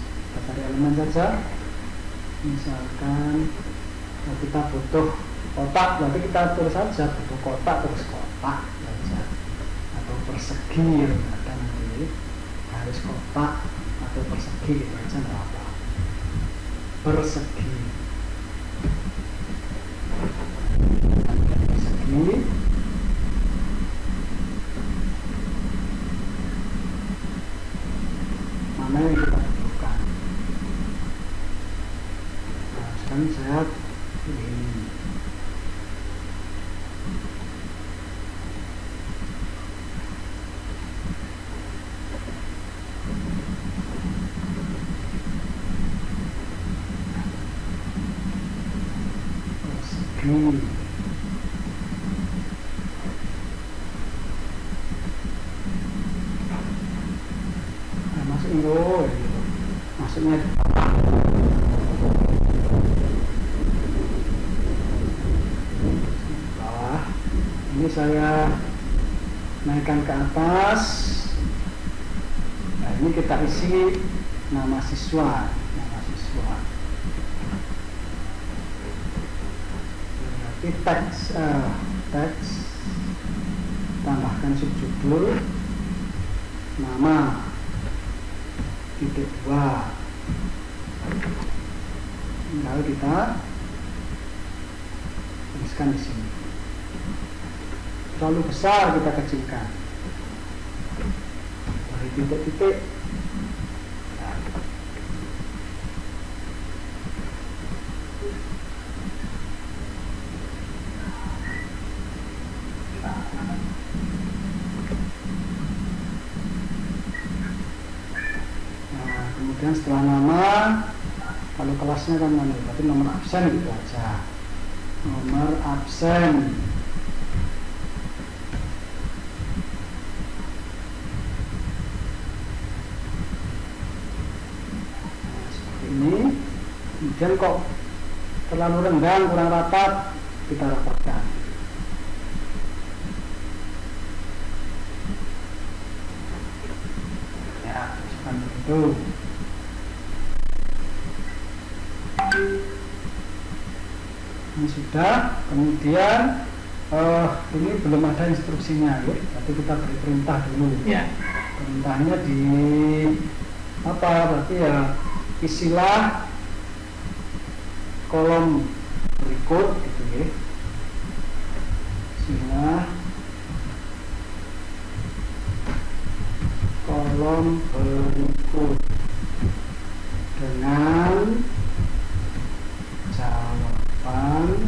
Kita cari elemen saja. Misalkan kita butuh kotak, berarti kita tulis saja butuh kotak, terus kotak saja. Atau persegi, ada nanti harus kotak atau persegi, gitu aja nggak apa. Persegi. Mana yang kita butuhkan. Nah, sekarang saya pilih ini. Persegi. Maksudnya di bawah. Ini saya naikkan ke atas. Nah, ini kita isi nama siswa. Berarti teks tambahkan subjudul nama titik 2. Lalu kita tuliskan di sini. Terlalu besar kita kecilkan. Dari titik-titik. Kemudian setelah nama, kalau kelasnya kan mana? Berarti nomor absen gitu aja. Nomor absen. Nah, seperti ini. Kemudian kok terlalu renggang, kurang rapat, kita rapatkan. Ya, seperti itu. Ini sudah. Kemudian ini belum ada instruksinya, ya. Berarti kita beri perintah dulu. Ya. Perintahnya di apa? Berarti ya isilah kolom berikut, gitu ya. Isilah kolom berikut dengan jawaban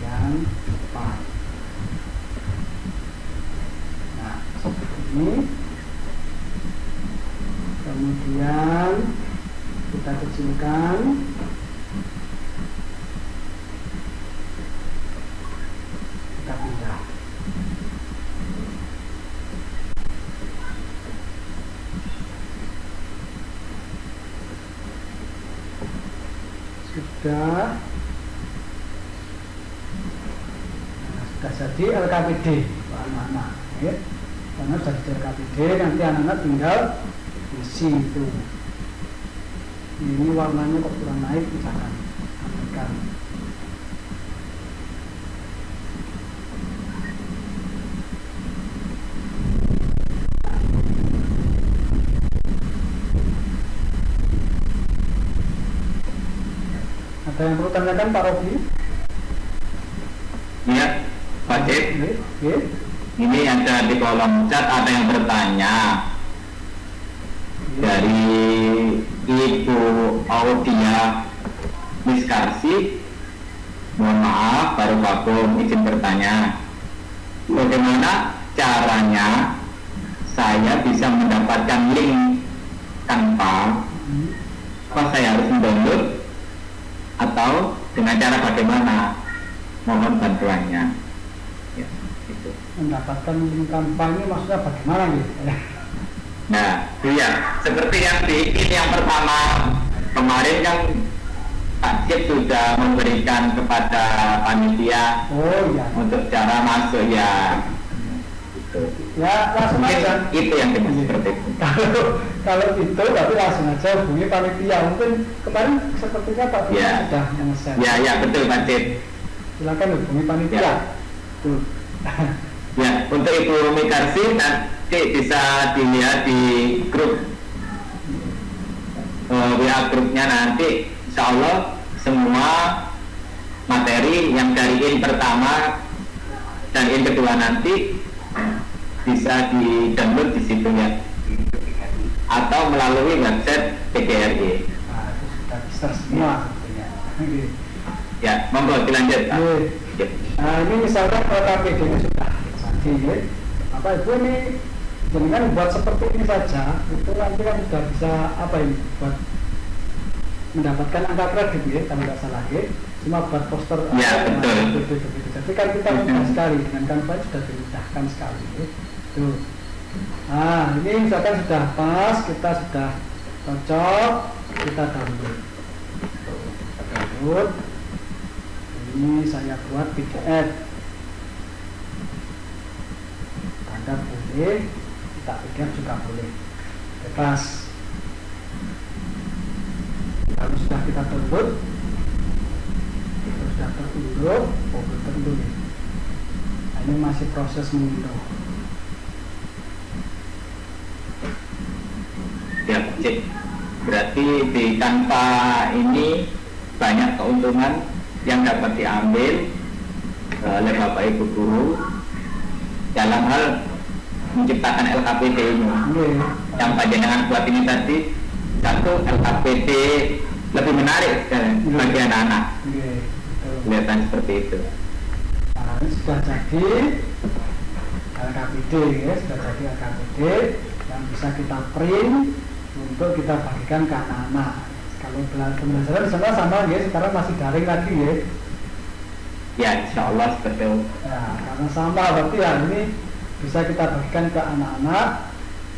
yang tepat. Nah, seperti ini. Kemudian kita kecilkan. Kita pindah. sudah. Nah, sudah jadi LKPD anak-anak, ya. Karena sudah jadi LKPD, nanti anak-anak tinggal isi itu. Ini warnanya kok kurang naik, misalkan tambahkan. Ada yang perlu tanyakan Pak Robi? Ya, Pak Cip. Ini ada di kolom chat ada yang bertanya dari Ibu Audia Miskarsi. Mohon maaf, baru gabung, izin bertanya. Bagaimana caranya saya bisa mendapatkan link Canva? Apa saya harus mendownload atau dengan cara bagaimana? Mohon bantuannya. Ya, itu. Mendapatkan link Canva ini maksudnya bagaimana gitu? Nah, iya, seperti yang bikin yang pertama kemarin kan Pak Cip sudah memberikan kepada panitia untuk cara masuk ya. Gitu. Ya langsung mungkin aja. Itu yang dimaksud seperti itu. Kalau itu berarti langsung aja hubungi panitia. Mungkin kemarin sepertinya Pak Cip sudah nge-share. Ya betul Pak Cip. Silakan hubungi panitia. Ya. Tuh. Ya, untuk Ibu Mikarsi nanti bisa dilihat di grup WA grupnya nanti. Insya Allah semua materi yang dari in pertama dan in kedua nanti bisa di download di situ ya, atau melalui website PGRI. Nah, itu sudah bisa semua sebetulnya. Ya, monggo dilanjut Pak. Nah, ini misalkan KPD ini sudah jadi, apa Ibu ini dengan buat seperti ini saja, itu nanti kan sudah bisa apa ini buat mendapatkan angka kredit ya, kalau nggak salah ya, cuma buat poster ya, betul. Jadi kan kita mudah sekali dengan Canva sudah dimudahkan sekali ya. Tuh. Nah ini misalkan sudah pas, kita sudah cocok, kita download. Ini saya buat PDF. Anda boleh, kita PDF juga boleh, bebas. Kalau sudah kita download, itu sudah terunduh, terunduh. Nah, ini masih proses mengunduh. Ya, Cik. Berarti di Canva ini banyak keuntungan yang dapat diambil oleh Bapak Ibu guru dalam hal menciptakan LKPD ini. Yang panjenengan buat ini tadi, satu LKPD lebih menarik bagi anak-anak. Kelihatan seperti itu. Nah, ini sudah jadi LKPD ya, sudah jadi LKPD yang bisa kita print untuk kita bagikan ke anak-anak. Kalau pembelajaran di sana sama ya, sekarang masih daring lagi ya. Ya, insya Allah seperti itu. Ya, karena sama berarti ya ini bisa kita bagikan ke anak-anak,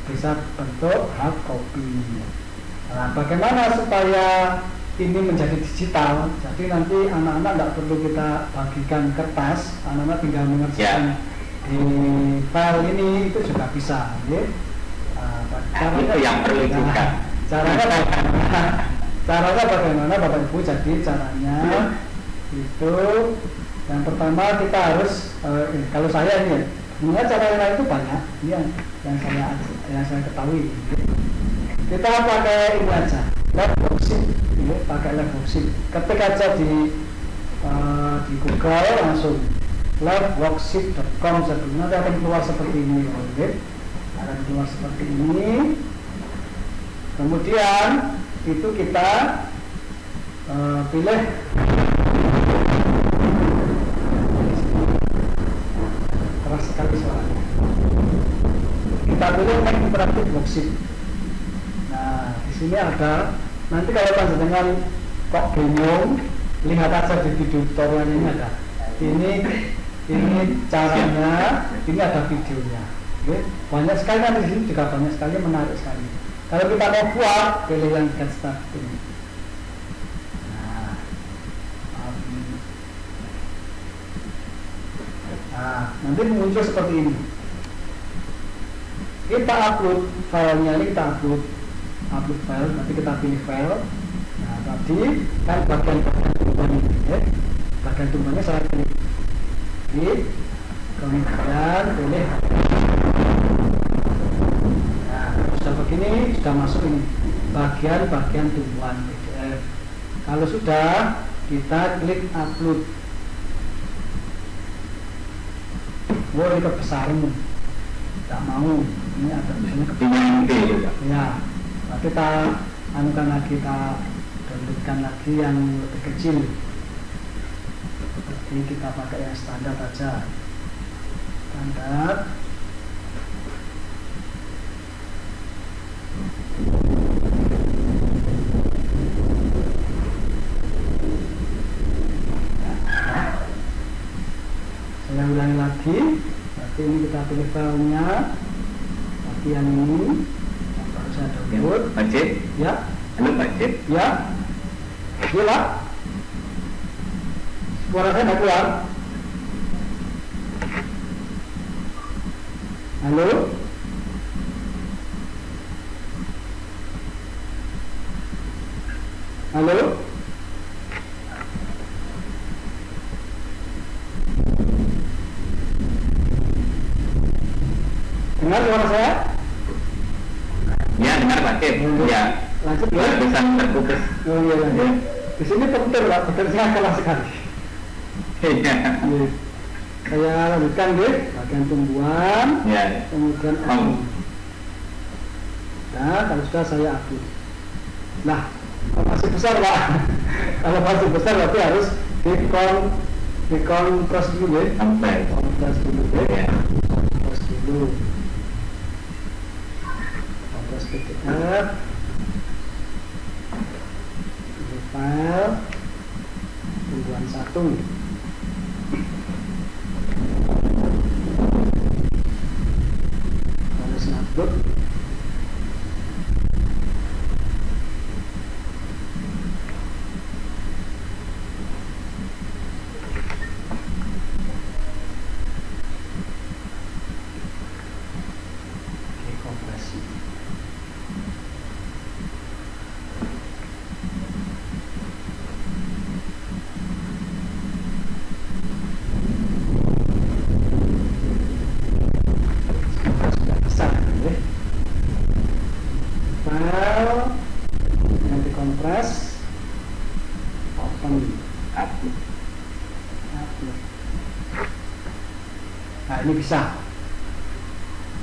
bisa bentuk hard copy. Nah, bagaimana supaya ini menjadi digital? Jadi nanti anak-anak tidak perlu kita bagikan kertas, anak-anak tinggal mengerjakan di file ini, itu juga bisa. Ya. Caranya, itu yang perlu juga. Caranya bagaimana Bapak Ibu? Jadi caranya itu yang pertama kita harus kalau saya ini, sebenarnya cara yang lain itu banyak. Ini yang saya ketahui. Kita pakai ini aja, Labboxit, ya, pakai Labboxit. Ketik aja di Google langsung labboxit.com, nanti akan keluar seperti ini, ya. Akan keluar seperti ini. Kemudian itu kita pilih keras sekali suaranya. Kita pilih interaktif boxit. Nah, di sini ada. Nanti kalau panjenengan kok bingung, lihat aja di video tutorial ini ada. Ini caranya, ini ada videonya. Oke. Banyak sekali kan di sini juga banyak sekali, menarik sekali. Kalau kita mau buat, pilih yang get start ini. Nah, nanti muncul seperti ini. Kita upload filenya, ini kita upload file, nanti kita pilih file. Nah tadi kan bagian-bagian tumbuhan ini, bagian tumbuhannya saya pilih, kemudian pilih. Nah sudah begini, sudah masuk ini bagian-bagian tumbuhan PDF. Kalau sudah, kita klik upload. Ini kebesaran, tidak mau. Ini ada misalnya kebesaran. Ya, tapi kita anukan lagi, kita downloadkan lagi yang lebih kecil. Seperti kita pakai yang standar saja. Standar. Saya ulangi lagi. Berarti ini kita pilih filenya. Tapi yang ini baru saya download. Budget. Ya. Halo budget. Ya. Gila. Suara saya tidak keluar. Halo. Halo. Dengar suara saya? Ya, dengar Pak Cip. Ya. Lanjut ya. Bisa terputus. Oh iya lanjut. Di sini petir Pak, petirnya keras sekali. Iya. Saya lanjutkan deh, bagian tumbuhan, Ya. kemudian nah kalau sudah saya upload. Nah, kalau masih besar Pak, kalau masih besar berarti harus dikompres dulu ya. Sampai. Kompres dulu ya. Ya. Kompres dulu. Kompres PDF. Ini file tumbuhan 1. Harus upload. Oke, kompresi. Sudah besar ya. File yang dikompres, open, Upload. upload. Nah ini bisa.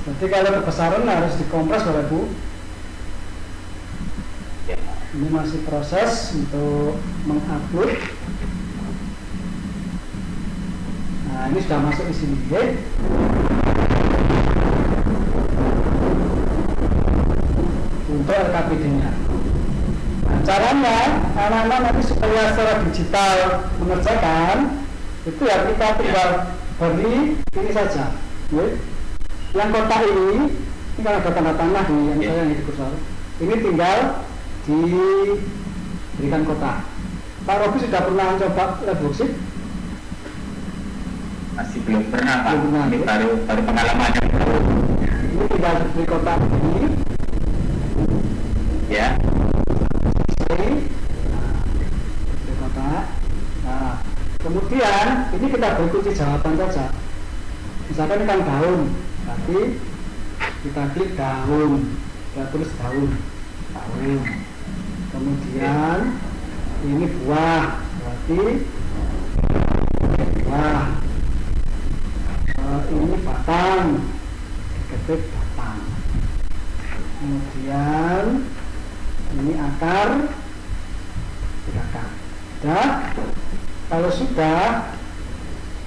Jadi kalau kebesaran harus dikompres Bapak Ibu. Ya. Ini masih proses untuk mengupload. Nah ini sudah masuk di sini ya. Untuk LKPD-nya. Nah, caranya anak-anak nanti supaya secara digital mengerjakan itu ya kita tinggal beri ini saja. Ya. Yang kotak ini kan ada tanda tanah di yang saya yang di kursor. Ini tinggal diberikan kotak. Pak Robi sudah pernah coba Redboxit? Masih belum pernah Pak. Belum pernah, Ini ya? baru pengalamannya. Ini tinggal diberi kotak ini. Ya. Ini, nah, diberi kotak. Nah, kemudian ini kita beri kunci jawaban saja. Misalkan ini kan daun, tapi kita klik daun, kita tulis daun. Kemudian ini buah, berarti buah. Ini batang, diketik batang. Kemudian ini akar, tiga akar. Sudah, kalau sudah,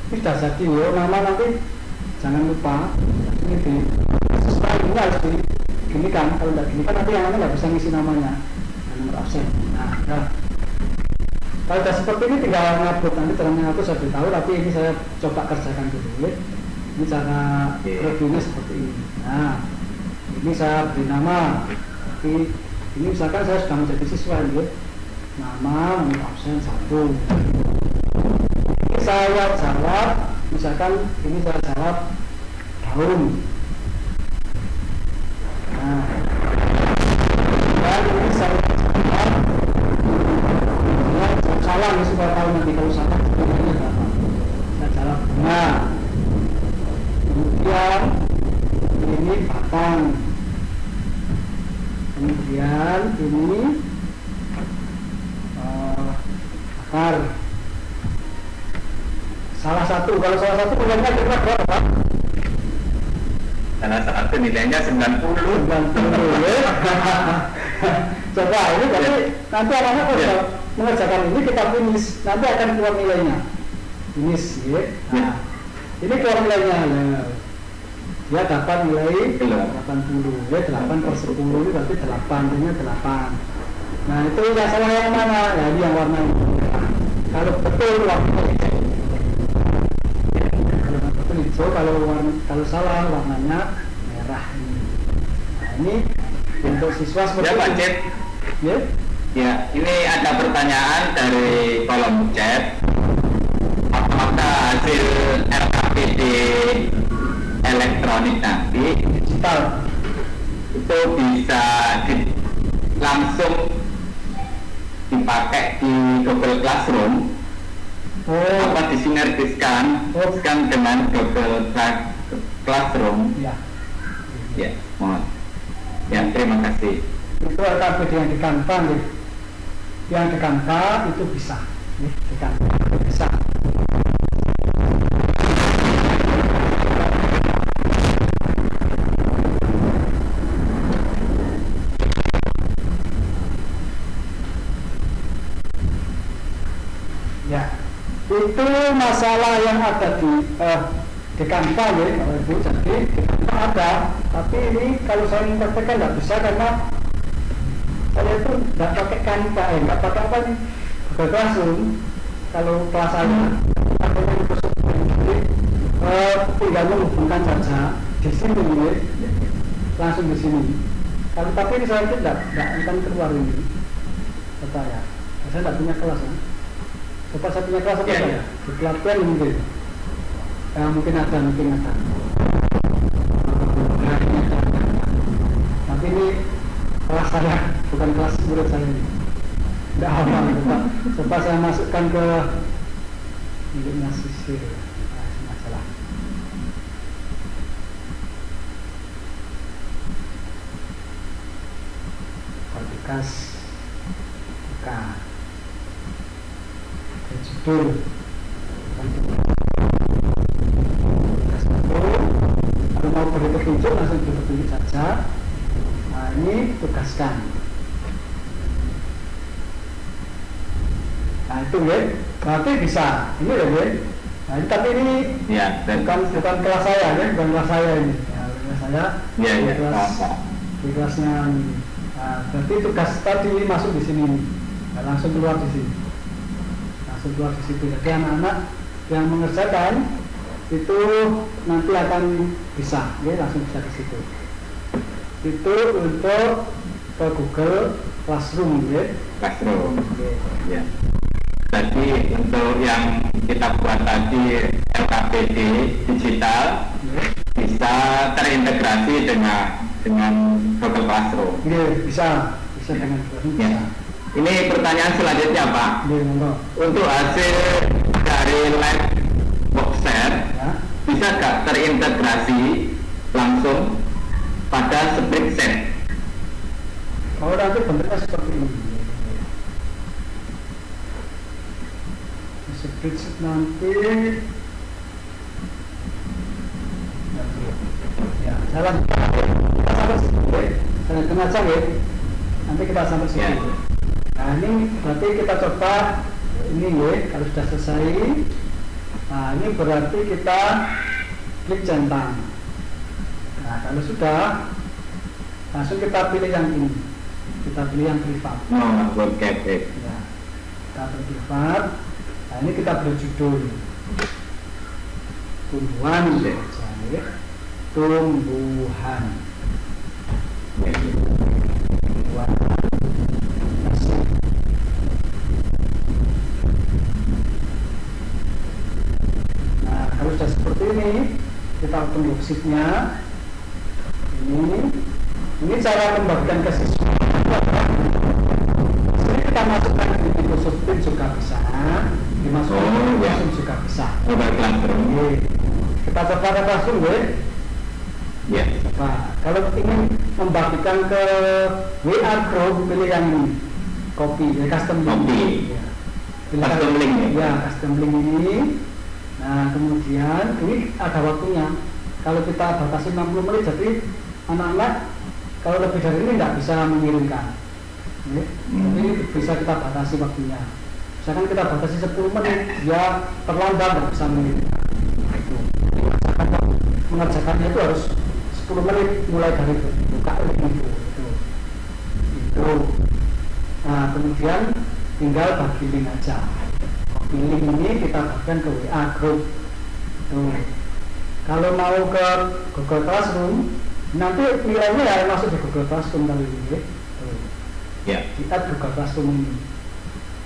ini sudah jadi ya. Nama nanti jangan lupa ini di sesuai ini harus diginikan. Kalau tidak gini kan nanti yang lain nggak bisa ngisi namanya dan nomor absen. Nah, udah. Kalau sudah seperti ini tinggal ngupload, nanti caranya aku saya beritahu, tapi ini saya coba kerjakan dulu ya. Ini cara reviewnya seperti ini. Nah, ini saya beri nama, tapi ini misalkan saya sudah menjadi siswa ya. Nama, nomor absen 1. Ini saya jawab Misalkan ini saya jawab daun. Nah, dan ini saya jawab salah nih supaya tahu nanti kalau salah sebenarnya apa. Saya jawab bunga. Kemudian ini batang. Kemudian ini akar. Salah satu, kalau salah satu nilainya kira-kira berapa? Salah satu nilainya 90. 90 ya. Coba ini jadi nanti anak-anak kalau mengerjakan ini kita finish, nanti akan keluar nilainya. Finish ya. Nah, ini keluar nilainya ya. Dia dapat nilai 80 ya, 8 per 10 ini berarti 8, ini 8. Nah itu yang salah yang mana? Ya ini yang warna ini. Kalau betul warna hijau. Kalau betul hijau, kalau salah warnanya merah ini. Nah ini untuk siswa seperti ya Pak Cep. Ya? Ya, ini ada pertanyaan dari kolom chat. Apakah hasil LKPD elektronik nanti digital itu bisa langsung dipakai di Google Classroom? Apa disinergiskan dengan Google Classroom? Ya. Ya, mohon. Ya, terima kasih. Itu LKPD yang di Canva nih. Yang di Canva itu bisa nih, di Canva bisa. Ya, itu masalah yang ada di Canva ya, Ibu. Jadi di Canva ada, tapi ini kalau saya mempraktekkan nggak bisa karena saya itu nggak pakai Canva, nggak pakai apa nih, Google Classroom. Kalau kelas saya, atau jadi tinggal menghubungkan saja di sini ya, langsung di sini. Kalau tapi ini saya tidak akan keluar ini, kata ya. Saya tidak punya kelas ya. Coba saya punya kelas apa ya? Di pelatihan mungkin. Ya, mungkin ada. Tapi ini kelas saya, bukan kelas murid saya ini. Tidak hafal. Coba saya masukkan ke miliknya sisir. Nah, masalah. Kualitas buka. Judul kalau mau beri petunjuk langsung beri petunjuk saja. Nah ini tugaskan. Nah itu ya, berarti bisa ini ya ya. Nah ini, tapi ini ya, bukan kelas saya ya, bukan kelas saya ini ya, kelas saya ya, di ya, kelas di kelasnya ini. Nah, berarti tugas tadi masuk di sini, nah, langsung keluar di sini. Keluar di situ. Jadi anak-anak yang mengerjakan itu nanti akan bisa, ya, langsung bisa di situ. Itu untuk ke Google Classroom, ya. Classroom. Okay. Ya. Jadi untuk yang kita buat tadi LKPD digital Ya. bisa terintegrasi dengan Google Classroom. Ya, bisa dengan Classroom. Ya. Ini pertanyaan selanjutnya Pak. Untuk hasil dari live boxer Ya. bisa nggak terintegrasi langsung pada spreadsheet? Kalau nanti bentuknya seperti ini. Spreadsheet nanti. Ya, jalan. Kita sampai situ. Saya kena aja ya. Nanti kita sampai situ. Ya. Nah ini berarti kita coba ini ya, kalau sudah selesai. Nah ini berarti kita klik centang. Nah kalau sudah, langsung kita pilih yang ini. Kita pilih yang privat. No, bukan Ya, kita pilih privat. Nah ini kita beri judul tumbuhan ya. Tumbuhan. Nah kalau sudah boxitnya ini cara membagikan ke siswa itu adalah ini kita masukkan di Microsoft Teams juga bisa, dimasukkan di Classroom juga bisa. Kita coba ke Classroom ya. Coba kalau ingin membagikan ke WA group, pilih yang ini, copy, custom link. Custom link ya, custom link ini. Nah kemudian ini ada waktunya. Kalau kita batasi 60 menit, jadi anak-anak kalau lebih dari ini tidak bisa mengirimkan. Ini bisa kita batasi waktunya. Misalkan kita batasi 10 menit, ya terlambat tidak bisa mengirimkan. Mengerjakannya itu harus 10 menit mulai dari buka link itu. Nah kemudian tinggal bagi link aja. Link ini kita bagikan ke WA group. Tuh. Kalau mau ke Google Classroom, nanti nilainya ya masuk di Google Classroom kali ini. Tuh. Ya. Kita Google Classroom ini.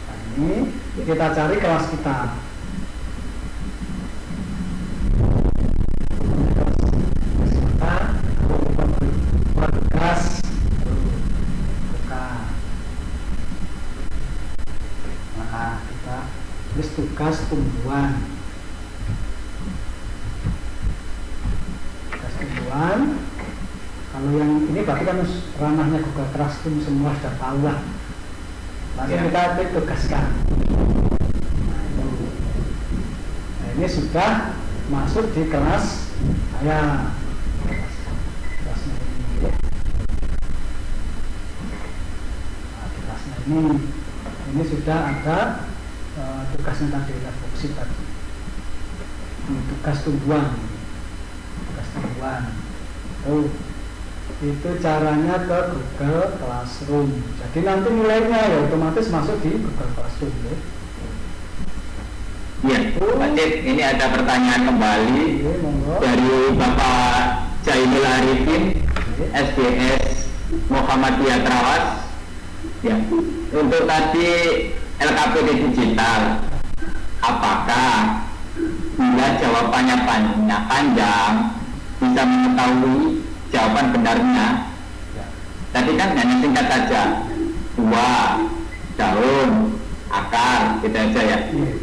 Nah, ini kita cari kelas kita. Tugas tumbuhan. Kalau yang ini berarti kan ranahnya Google Classroom semua sudah tahu lah. Langsung kita tugaskan. Nah, ini sudah masuk di kelas saya. Kelasnya ini. Nah, kelasnya ini sudah ada tugasnya tadi boxit tadi. Tugas tumbuhan. Itu caranya ke Google Classroom. Jadi nanti nilainya ya otomatis masuk di Google Classroom. Iya, Pak Cip, ini ada pertanyaan kembali dari Bapak Jainul Arifin, SBS Muhammadiyah Trawas. Ya, untuk tadi LKPD digital, apakah bila jawabannya panjang bisa mengetahui jawaban benarnya? Tadi kan hanya singkat saja, buah, daun, akar, gitu aja ya.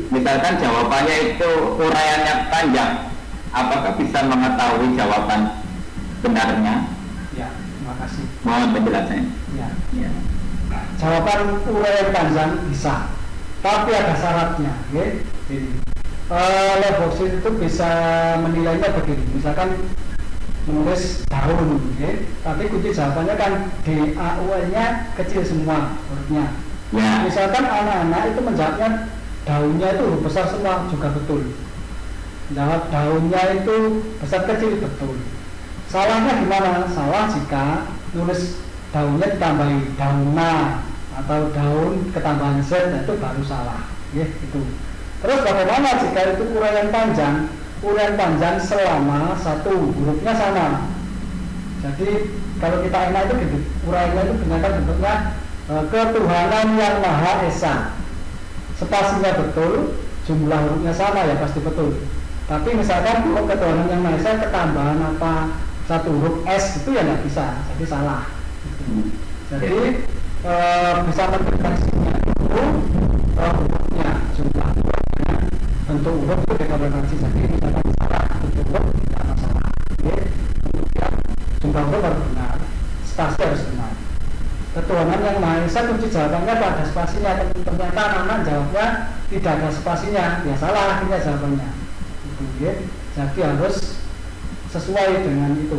Misalkan jawabannya itu uraiannya panjang, apakah bisa mengetahui jawaban benarnya? Ya, terima kasih. Mohon penjelasannya. Ya. Jawaban uraian panjang bisa, tapi ada syaratnya. Boxit itu bisa menilainya begini. Misalkan menulis daun, tapi kunci jawabannya kan DAUL-nya kecil semua hurufnya. Ya. Misalkan anak-anak itu menjawabnya daunnya itu huruf besar semua juga betul. Jawab daunnya itu besar kecil betul. Salahnya gimana? Salah jika nulis daunnya ditambahi dauna atau daun ketambahan Z, itu baru salah. Itu. Terus bagaimana jika itu uraian panjang? Uraian panjang selama satu hurufnya sama. Jadi kalau kita enak itu gitu, uraiannya itu ternyata bentuknya ketuhanan yang Maha Esa. Spasinya betul, jumlah hurufnya sama ya pasti betul. Tapi misalkan kalau ketuhanan yang Maha Esa ketambahan apa satu huruf S itu ya nggak bisa, jadi salah. Jadi bisa mendeteksinya itu hurufnya, jumlah hurufnya, bentuk huruf itu dikombinasi. Jadi misalkan salah bentuk huruf tidak masalah. Kemudian jumlah huruf harus benar, spasi harus benar. Ketuhanan yang Maha Esa kunci jawabannya pada spasinya. Ternyata anak jawabnya tidak ada spasinya, ya salah akhirnya jawabannya. Jadi harus sesuai dengan itu.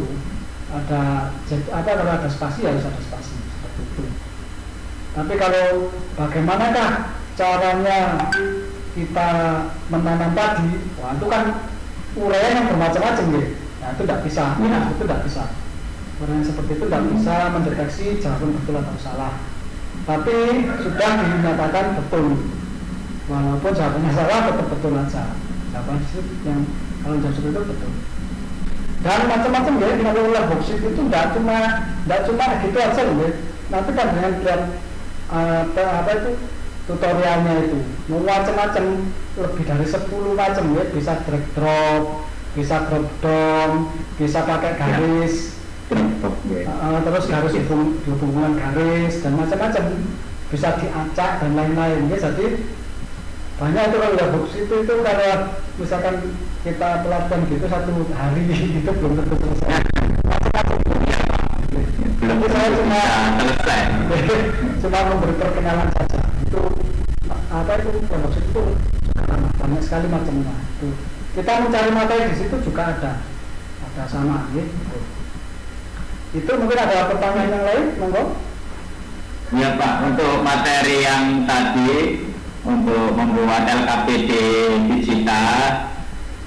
Kalau ada spasi harus ada spasi seperti itu. Tapi kalau bagaimanakah caranya kita menanam padi? Wah, itu kan uraian yang bermacam-macam ya. Nah, itu tidak bisa. Itu tidak bisa. Uraian seperti itu tidak bisa mendeteksi jawaban betul atau salah. Tapi sudah dinyatakan betul. Walaupun jawabannya salah tetap betul aja. Jawaban yang kalau jawab seperti itu betul. Dan macam-macam ya, dengan boxit itu tidak cuma gitu aja ya. Nanti kan dengan lihat tutorialnya itu mau macam-macam, lebih dari 10 macam ya, bisa drag drop, bisa drop down, bisa pakai garis, terus garis hubungan garis dan macam-macam, bisa diacak dan lain-lain. Ya, jadi banyak itu kalau box itu kalau misalkan kita pelatihan gitu 1 hari itu belum tentu selesai. Belum saya cuma selesai. cuma memberi perkenalan saja. Itu apa itu box itu banyak sekali macamnya. Kita mencari materi di situ juga ada sama gitu. Itu mungkin ada pertanyaan yang lain, monggo. Ya Pak, untuk materi yang tadi untuk membuat LKPD digital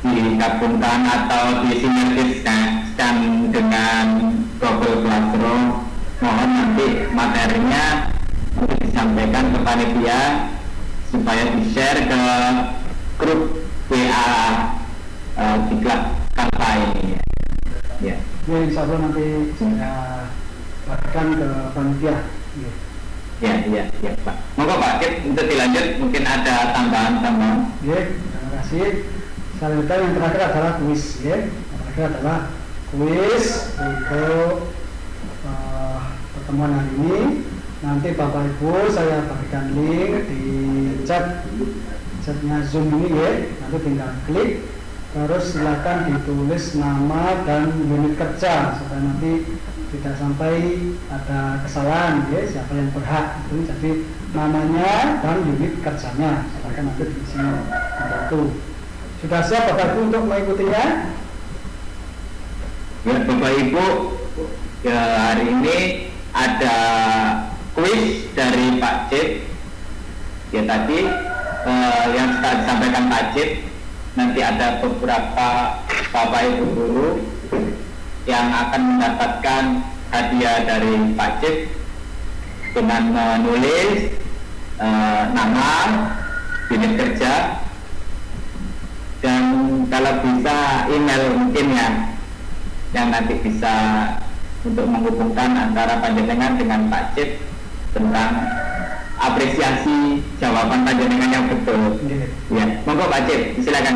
digabungkan atau disinergiskan dengan Google Classroom, mohon nanti materinya disampaikan ke panitia supaya di-share ke grup WA di kelas Canva ini. Ya. Ya, insya Allah nanti saya bagikan ke panitia. Ya Pak. Monggo Pak, untuk dilanjut mungkin ada tambahan. Ya, terima kasih. Selanjutnya yang terakhir adalah kuis. Ya, yang terakhir adalah kuis untuk pertemuan hari ini. Nanti Bapak Ibu saya bagikan link di chatnya Zoom ini ya. Nanti tinggal klik. Terus silakan ditulis nama dan unit kerja supaya nanti tidak sampai ada kesalahan ya, siapa yang berhak itu. Jadi namanya dan unit kerjanya silakan nanti diisi itu. Sudah siap Bapak Ibu untuk mengikutinya? Ya Bapak Ibu, ya, hari ini ada kuis dari Pak Cip. Ya tadi yang sudah disampaikan Pak Cip. Nanti ada beberapa Bapak Ibu guru yang akan mendapatkan hadiah dari Pak Cip dengan menulis nama, unit kerja, dan kalau bisa email mungkin yang nanti bisa untuk menghubungkan antara panjenengan dengan Pak Cip tentang apresiasi jawaban panjenengan yang betul. Ya, monggo Pak Cip, silakan.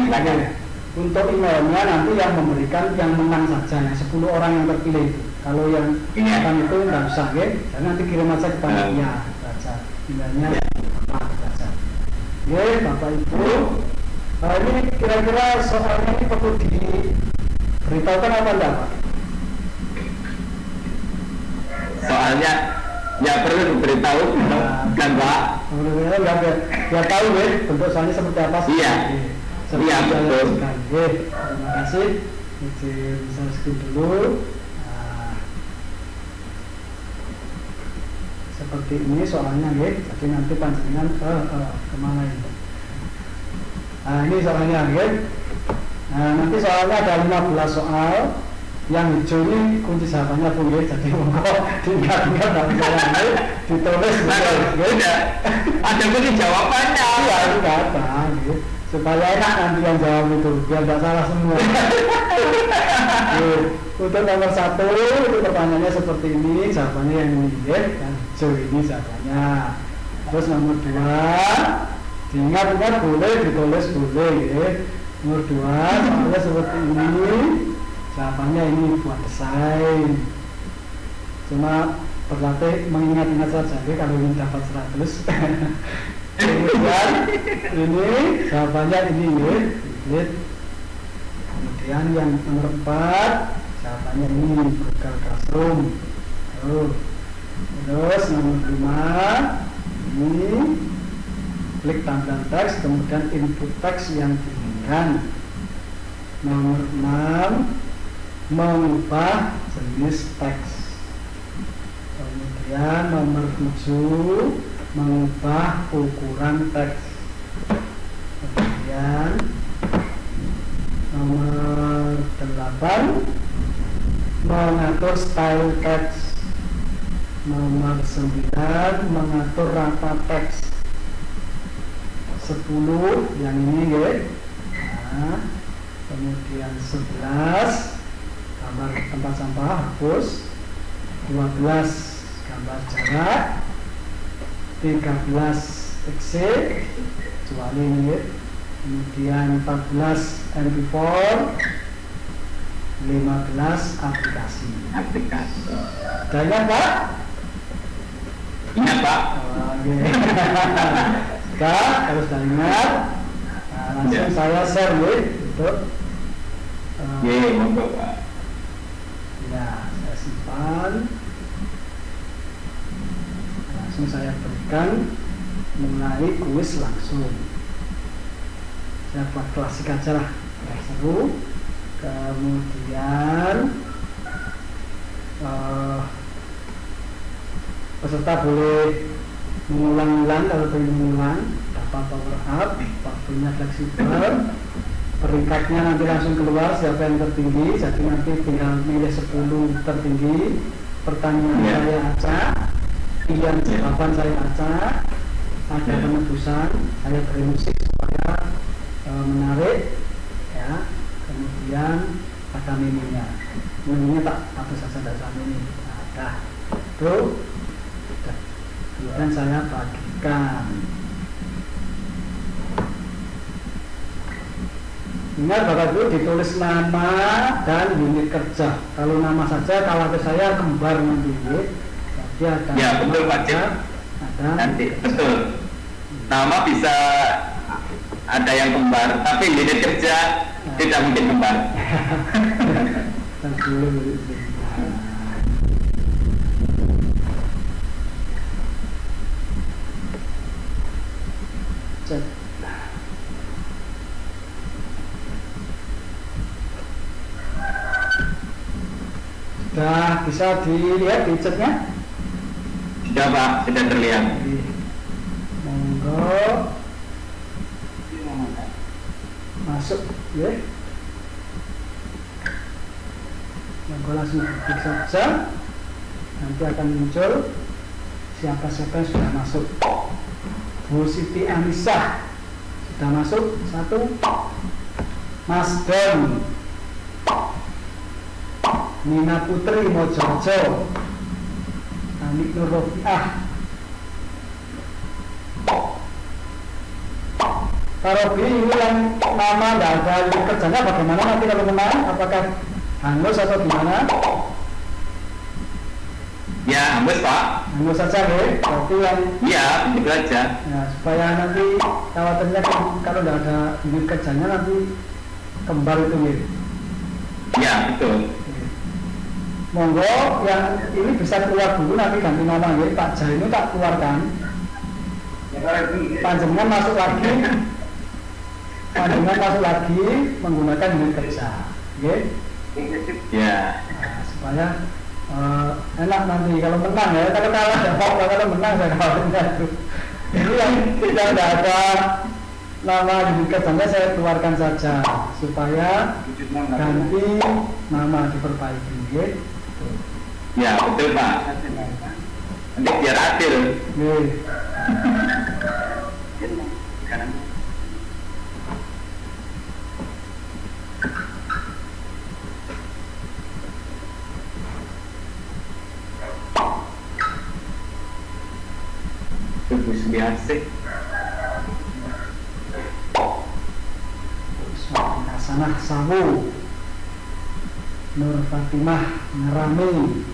Untuk emailnya nanti yang memberikan yang menang saja, yang 10 orang yang terpilih itu. Kalau yang akan itu nggak usah ya, dan nanti kirim aja ke panitia baca emailnya apa baca. Ya, Bapak Ibu, ini kira-kira soalnya ini perlu diberitahukan apa enggak Pak? Soalnya ya perlu diberitahu kan Pak. Biar tahu ya bentuk soalnya seperti apa sih. Iya betul. Terima kasih. Bisa skip dulu. Seperti ini soalnya ya. Jadi nanti panjenengan kemana ini? Ini soalnya ya. Nanti soalnya ada 15 soal. Yang hijau ini kunci jawabannya pun ya, jadi monggo tinggal dari saya ditulis ada kunci jawabannya. Iya, itu ada gitu. Supaya enak nanti yang jawab itu, biar tidak salah semua. Untuk nomor 1 itu pertanyaannya seperti ini, jawabannya yang ini ya, yang hijau ini jawabannya. Terus nomor 2 diingat-ingat boleh ditulis boleh ya. Nomor 2 soalnya seperti ini, jawabannya ini buat desain. Cuma berlatih mengingat-ingat saja ya, kalau ingin dapat 100. Kemudian ini jawabannya ini ya. Kemudian yang nomor 4 jawabannya ini Google Classroom. Terus nomor 5 ini klik tampilan teks, kemudian input teks yang diinginkan. Nomor 6 mengubah jenis teks. Kemudian nomor 7 mengubah ukuran teks. Kemudian nomor 8 mengatur style teks. Nomor 9 mengatur rangka teks. 10 yang ini ya. Kemudian 11 gambar tempat sampah hapus. 12 gambar jarak. 13 exit kecuali ini ya. Kemudian 14 MP4. 15 aplikasi. Aplikasi. Sudah ingat Pak? Ingat Pak? Oke. Kalau sudah ingat, nah, langsung saya share untuk monggo Pak. ya, saya simpan. Langsung saya berikan mulai kuis langsung. Saya buat klasik aja lah, biar seru. Kemudian peserta boleh mengulang-ulang kalau ingin mengulang, dapat power up, waktunya fleksibel, peringkatnya nanti langsung keluar siapa yang tertinggi, jadi nanti tinggal milih 10 tertinggi, pertanyaan saya acak, pilihan jawaban saya acak, ada penebusan, saya beri musik supaya menarik, ya. Kemudian ada menunya tak apa saja dasar ini ada itu. Kemudian saya bagikan. Ingat Bapak Ibu, ditulis nama dan unit kerja. Kalau nama saja, kalau saya kembar nanti, jadi ada. Ya betul Pak Cip. Ada. Nanti betul. Nama bisa ada yang kembar, tapi unit kerja tidak mungkin kembar. Cek. Sudah bisa dilihat di chatnya? Sudah Pak, sudah terlihat. Monggo masuk ya. Monggo langsung klik saja. Nanti akan muncul siapa-siapa yang sudah masuk. Bu Siti Anissa sudah masuk 1. Mas Don, Nina Putri Mojojo, Anik Nur Rofiah. Pak Robi, ini yang nama nggak ada unit kerjanya bagaimana nanti kalau menang? Apakah hangus atau gimana? Ya, hangus Pak. Hangus saja ya, berarti yang iya, itu aja. Ya, supaya nanti khawatirnya kalau nggak ada unit kerjanya nanti kembar itu ya. Ya, betul. Monggo yang ini bisa keluar dulu, nanti ganti nama ya. Pak Jai ini tak keluarkan. Panjenengan masuk lagi. Panjenengan masuk lagi menggunakan unit kerja, ya. Ya. Nah, supaya enak nanti kalau menang ya. Kalau kalah ya apa, kalau menang saya khawatirnya itu. Ini yang tidak ada nama unit kerjanya saya keluarkan saja supaya ganti nama diperbaiki, ya. Ya, betul Pak. Nanti biar adil. Tubuh biasa. Hasanah Sawu, Nur Fatimah Ngerami.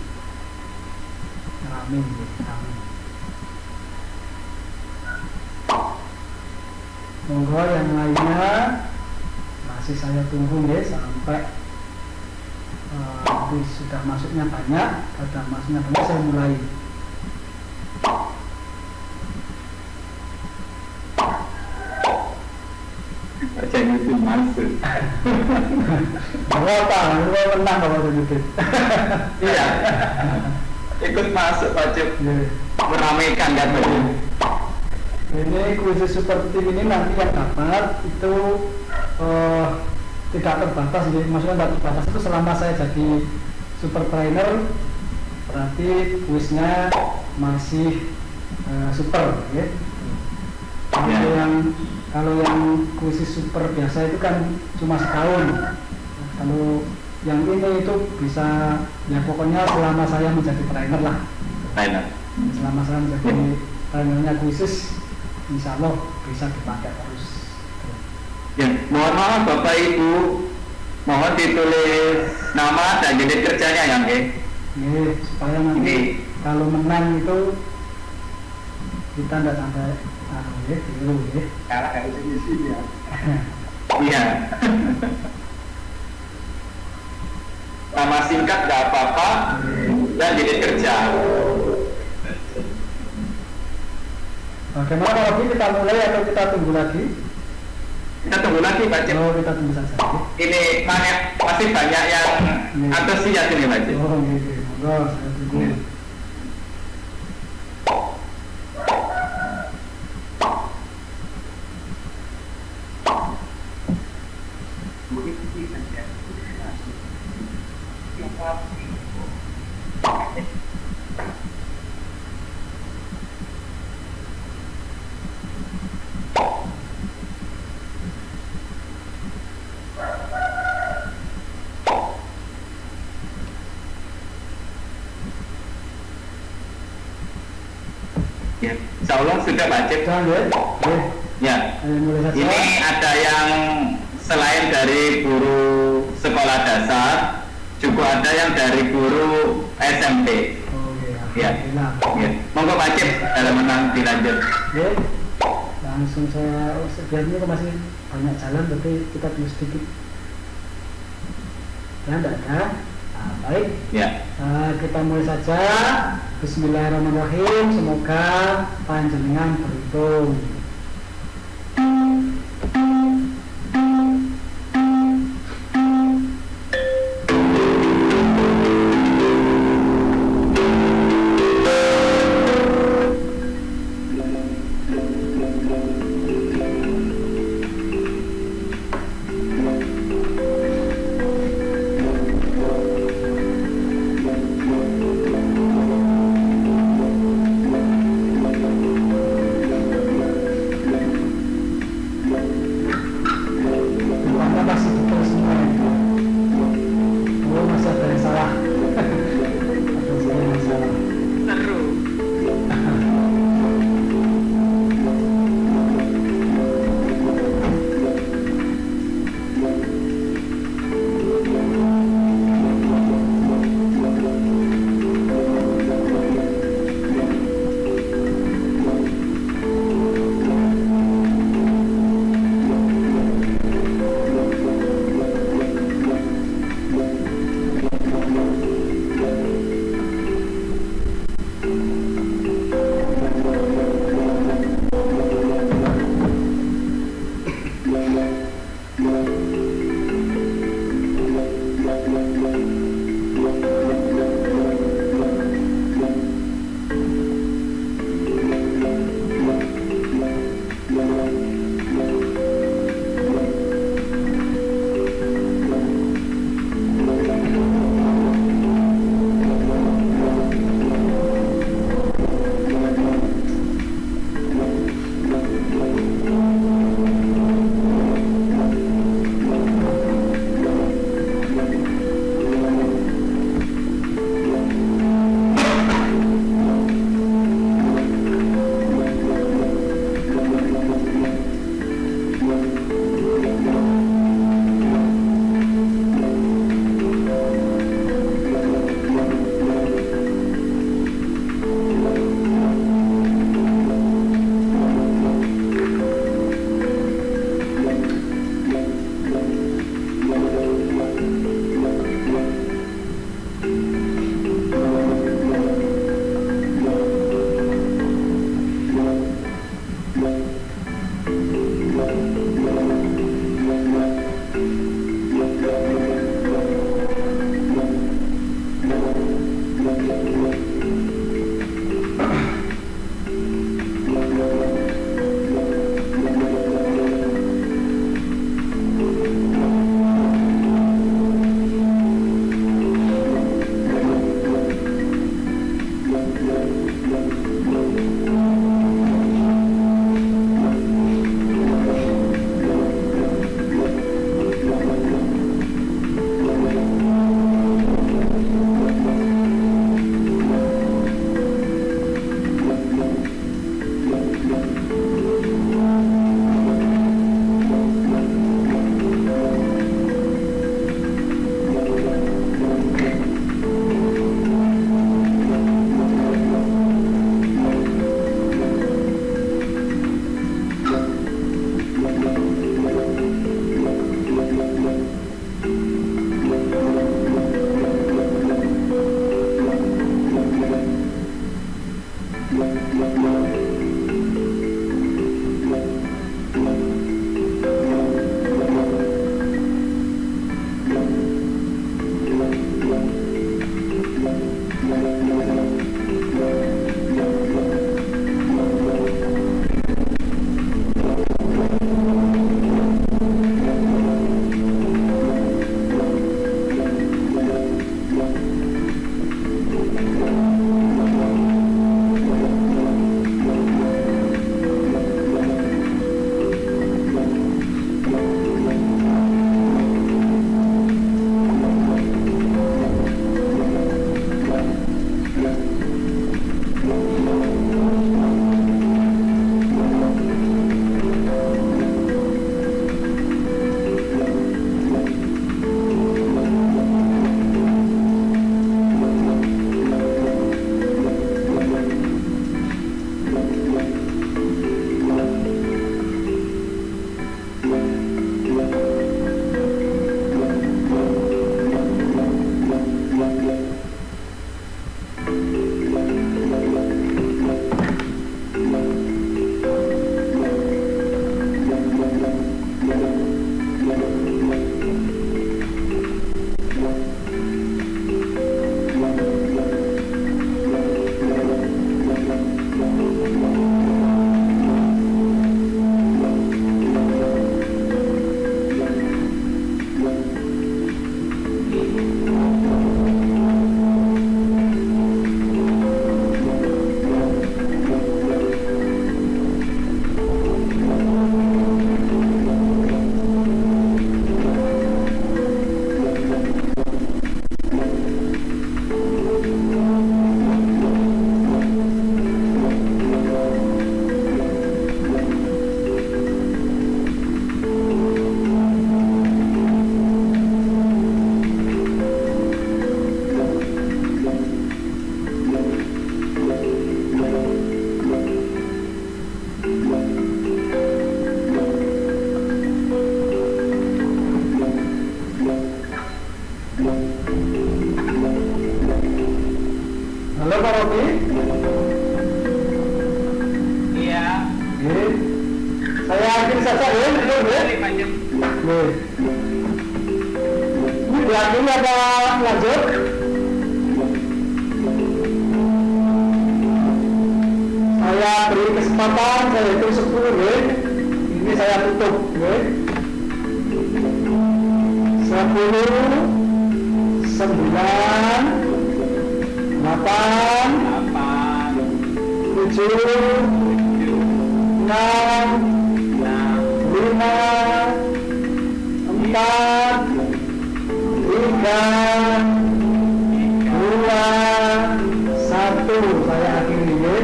Monggo yang lainnya masih saya tunggu ya sampai nanti sudah masuknya banyak. Sudah masuknya banyak saya mulai. Baca itu masuk. Berapa? Lu menang kalau begitu. Iya. Ikut masuk Pak Cip. Meramaikan kan Pak Cip. Ini khusus seperti ini nanti yang dapat itu tidak terbatas, jadi maksudnya tidak terbatas itu selama saya jadi super trainer berarti kuisnya masih super, ya. Kalau yang kuis super biasa itu kan cuma setahun. Kalau yang ini itu bisa ya pokoknya selama saya menjadi trainer lah. Trainer. Selama saya menjadi trainernya kuis, insya Allah bisa dipakai terus. Ya, mohon maaf Bapak Ibu, Mohon ditulis nama dan unit kerjanya ya, oke? Supaya nanti kalau menang itu kita tidak sampai dulu ya. Karena harus isi ya. Iya. Nama singkat nggak apa-apa dan unit kerja. Bagaimana kalau kita mulai atau kita tunggu lagi? Kita tunggu lagi Pak Cip. Oh, kita tunggu saja. Ini masih banyak yang antusias ini Pak Cip. Oh, gitu. Monggo, saya tunggu. Ya, insya Allah sudah Pak Cip. Sudah, ya. Ya. Mulai saja. Ini ada yang selain dari guru sekolah dasar, juga ada yang dari guru SMP. Oh, Ya. Ya. Monggo Pak Cip, dalam menang dilanjut. Oke, langsung saya sebenarnya masih banyak jalan, tapi kita tunggu sedikit. Ya, tidak ada. Nah, baik. Ya. Kita mulai saja. Bismillahirrahmanirrahim. Semoga panjenengan beruntung. Pak Robi? Iya. Oke. Saya akhiri saja ya, betul ya? Pak Cep. Oke. Ini diakhiri apa lanjut? Saya beri kesempatan, saya hitung 10 ya. Ini saya tutup ya. 10, 9, 8, 7, 6, 5, 4, 3, 2, 1. Saya akhiri ya.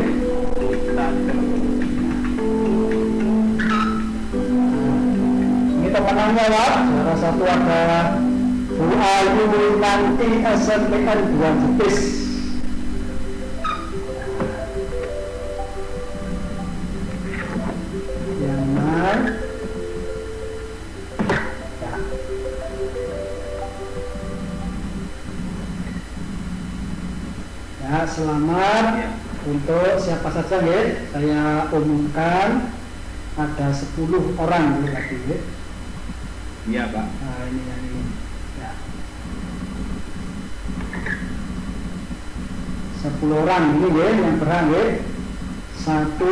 Ini temenannya ya. Salah satu ada Bu Ayu nanti SMPN 2 Jetis. Yang mana? Ya, selamat untuk siapa saja ya. Saya umumkan ada 10 orang ya, tadi ya. Iya, Pak. Nah, ini yang ini. Ya. 10 orang ini ya yang berang ya. 1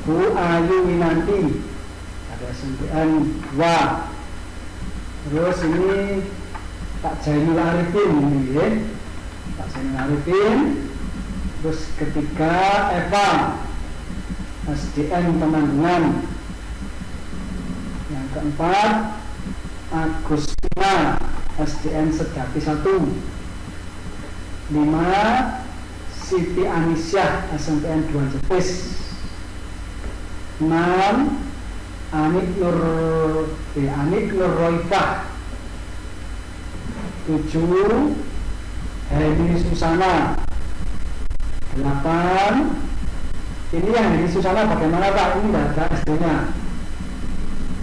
Bu Ayu Winanti. Ada 9. Terus ini Pak Jainul Arifin ini ya. Pak Zainul Arifin. Terus ketiga Eva SDN Pemandangan. Yang keempat Agustina SDN Sedati 1. 5 Siti Anisyah SMPN 2 Jetis. 6 Anik Nur Roifah. 7 Heni Susana. 8 ini yang Heni Susana bagaimana Pak? Ini tidak ada SD-nya.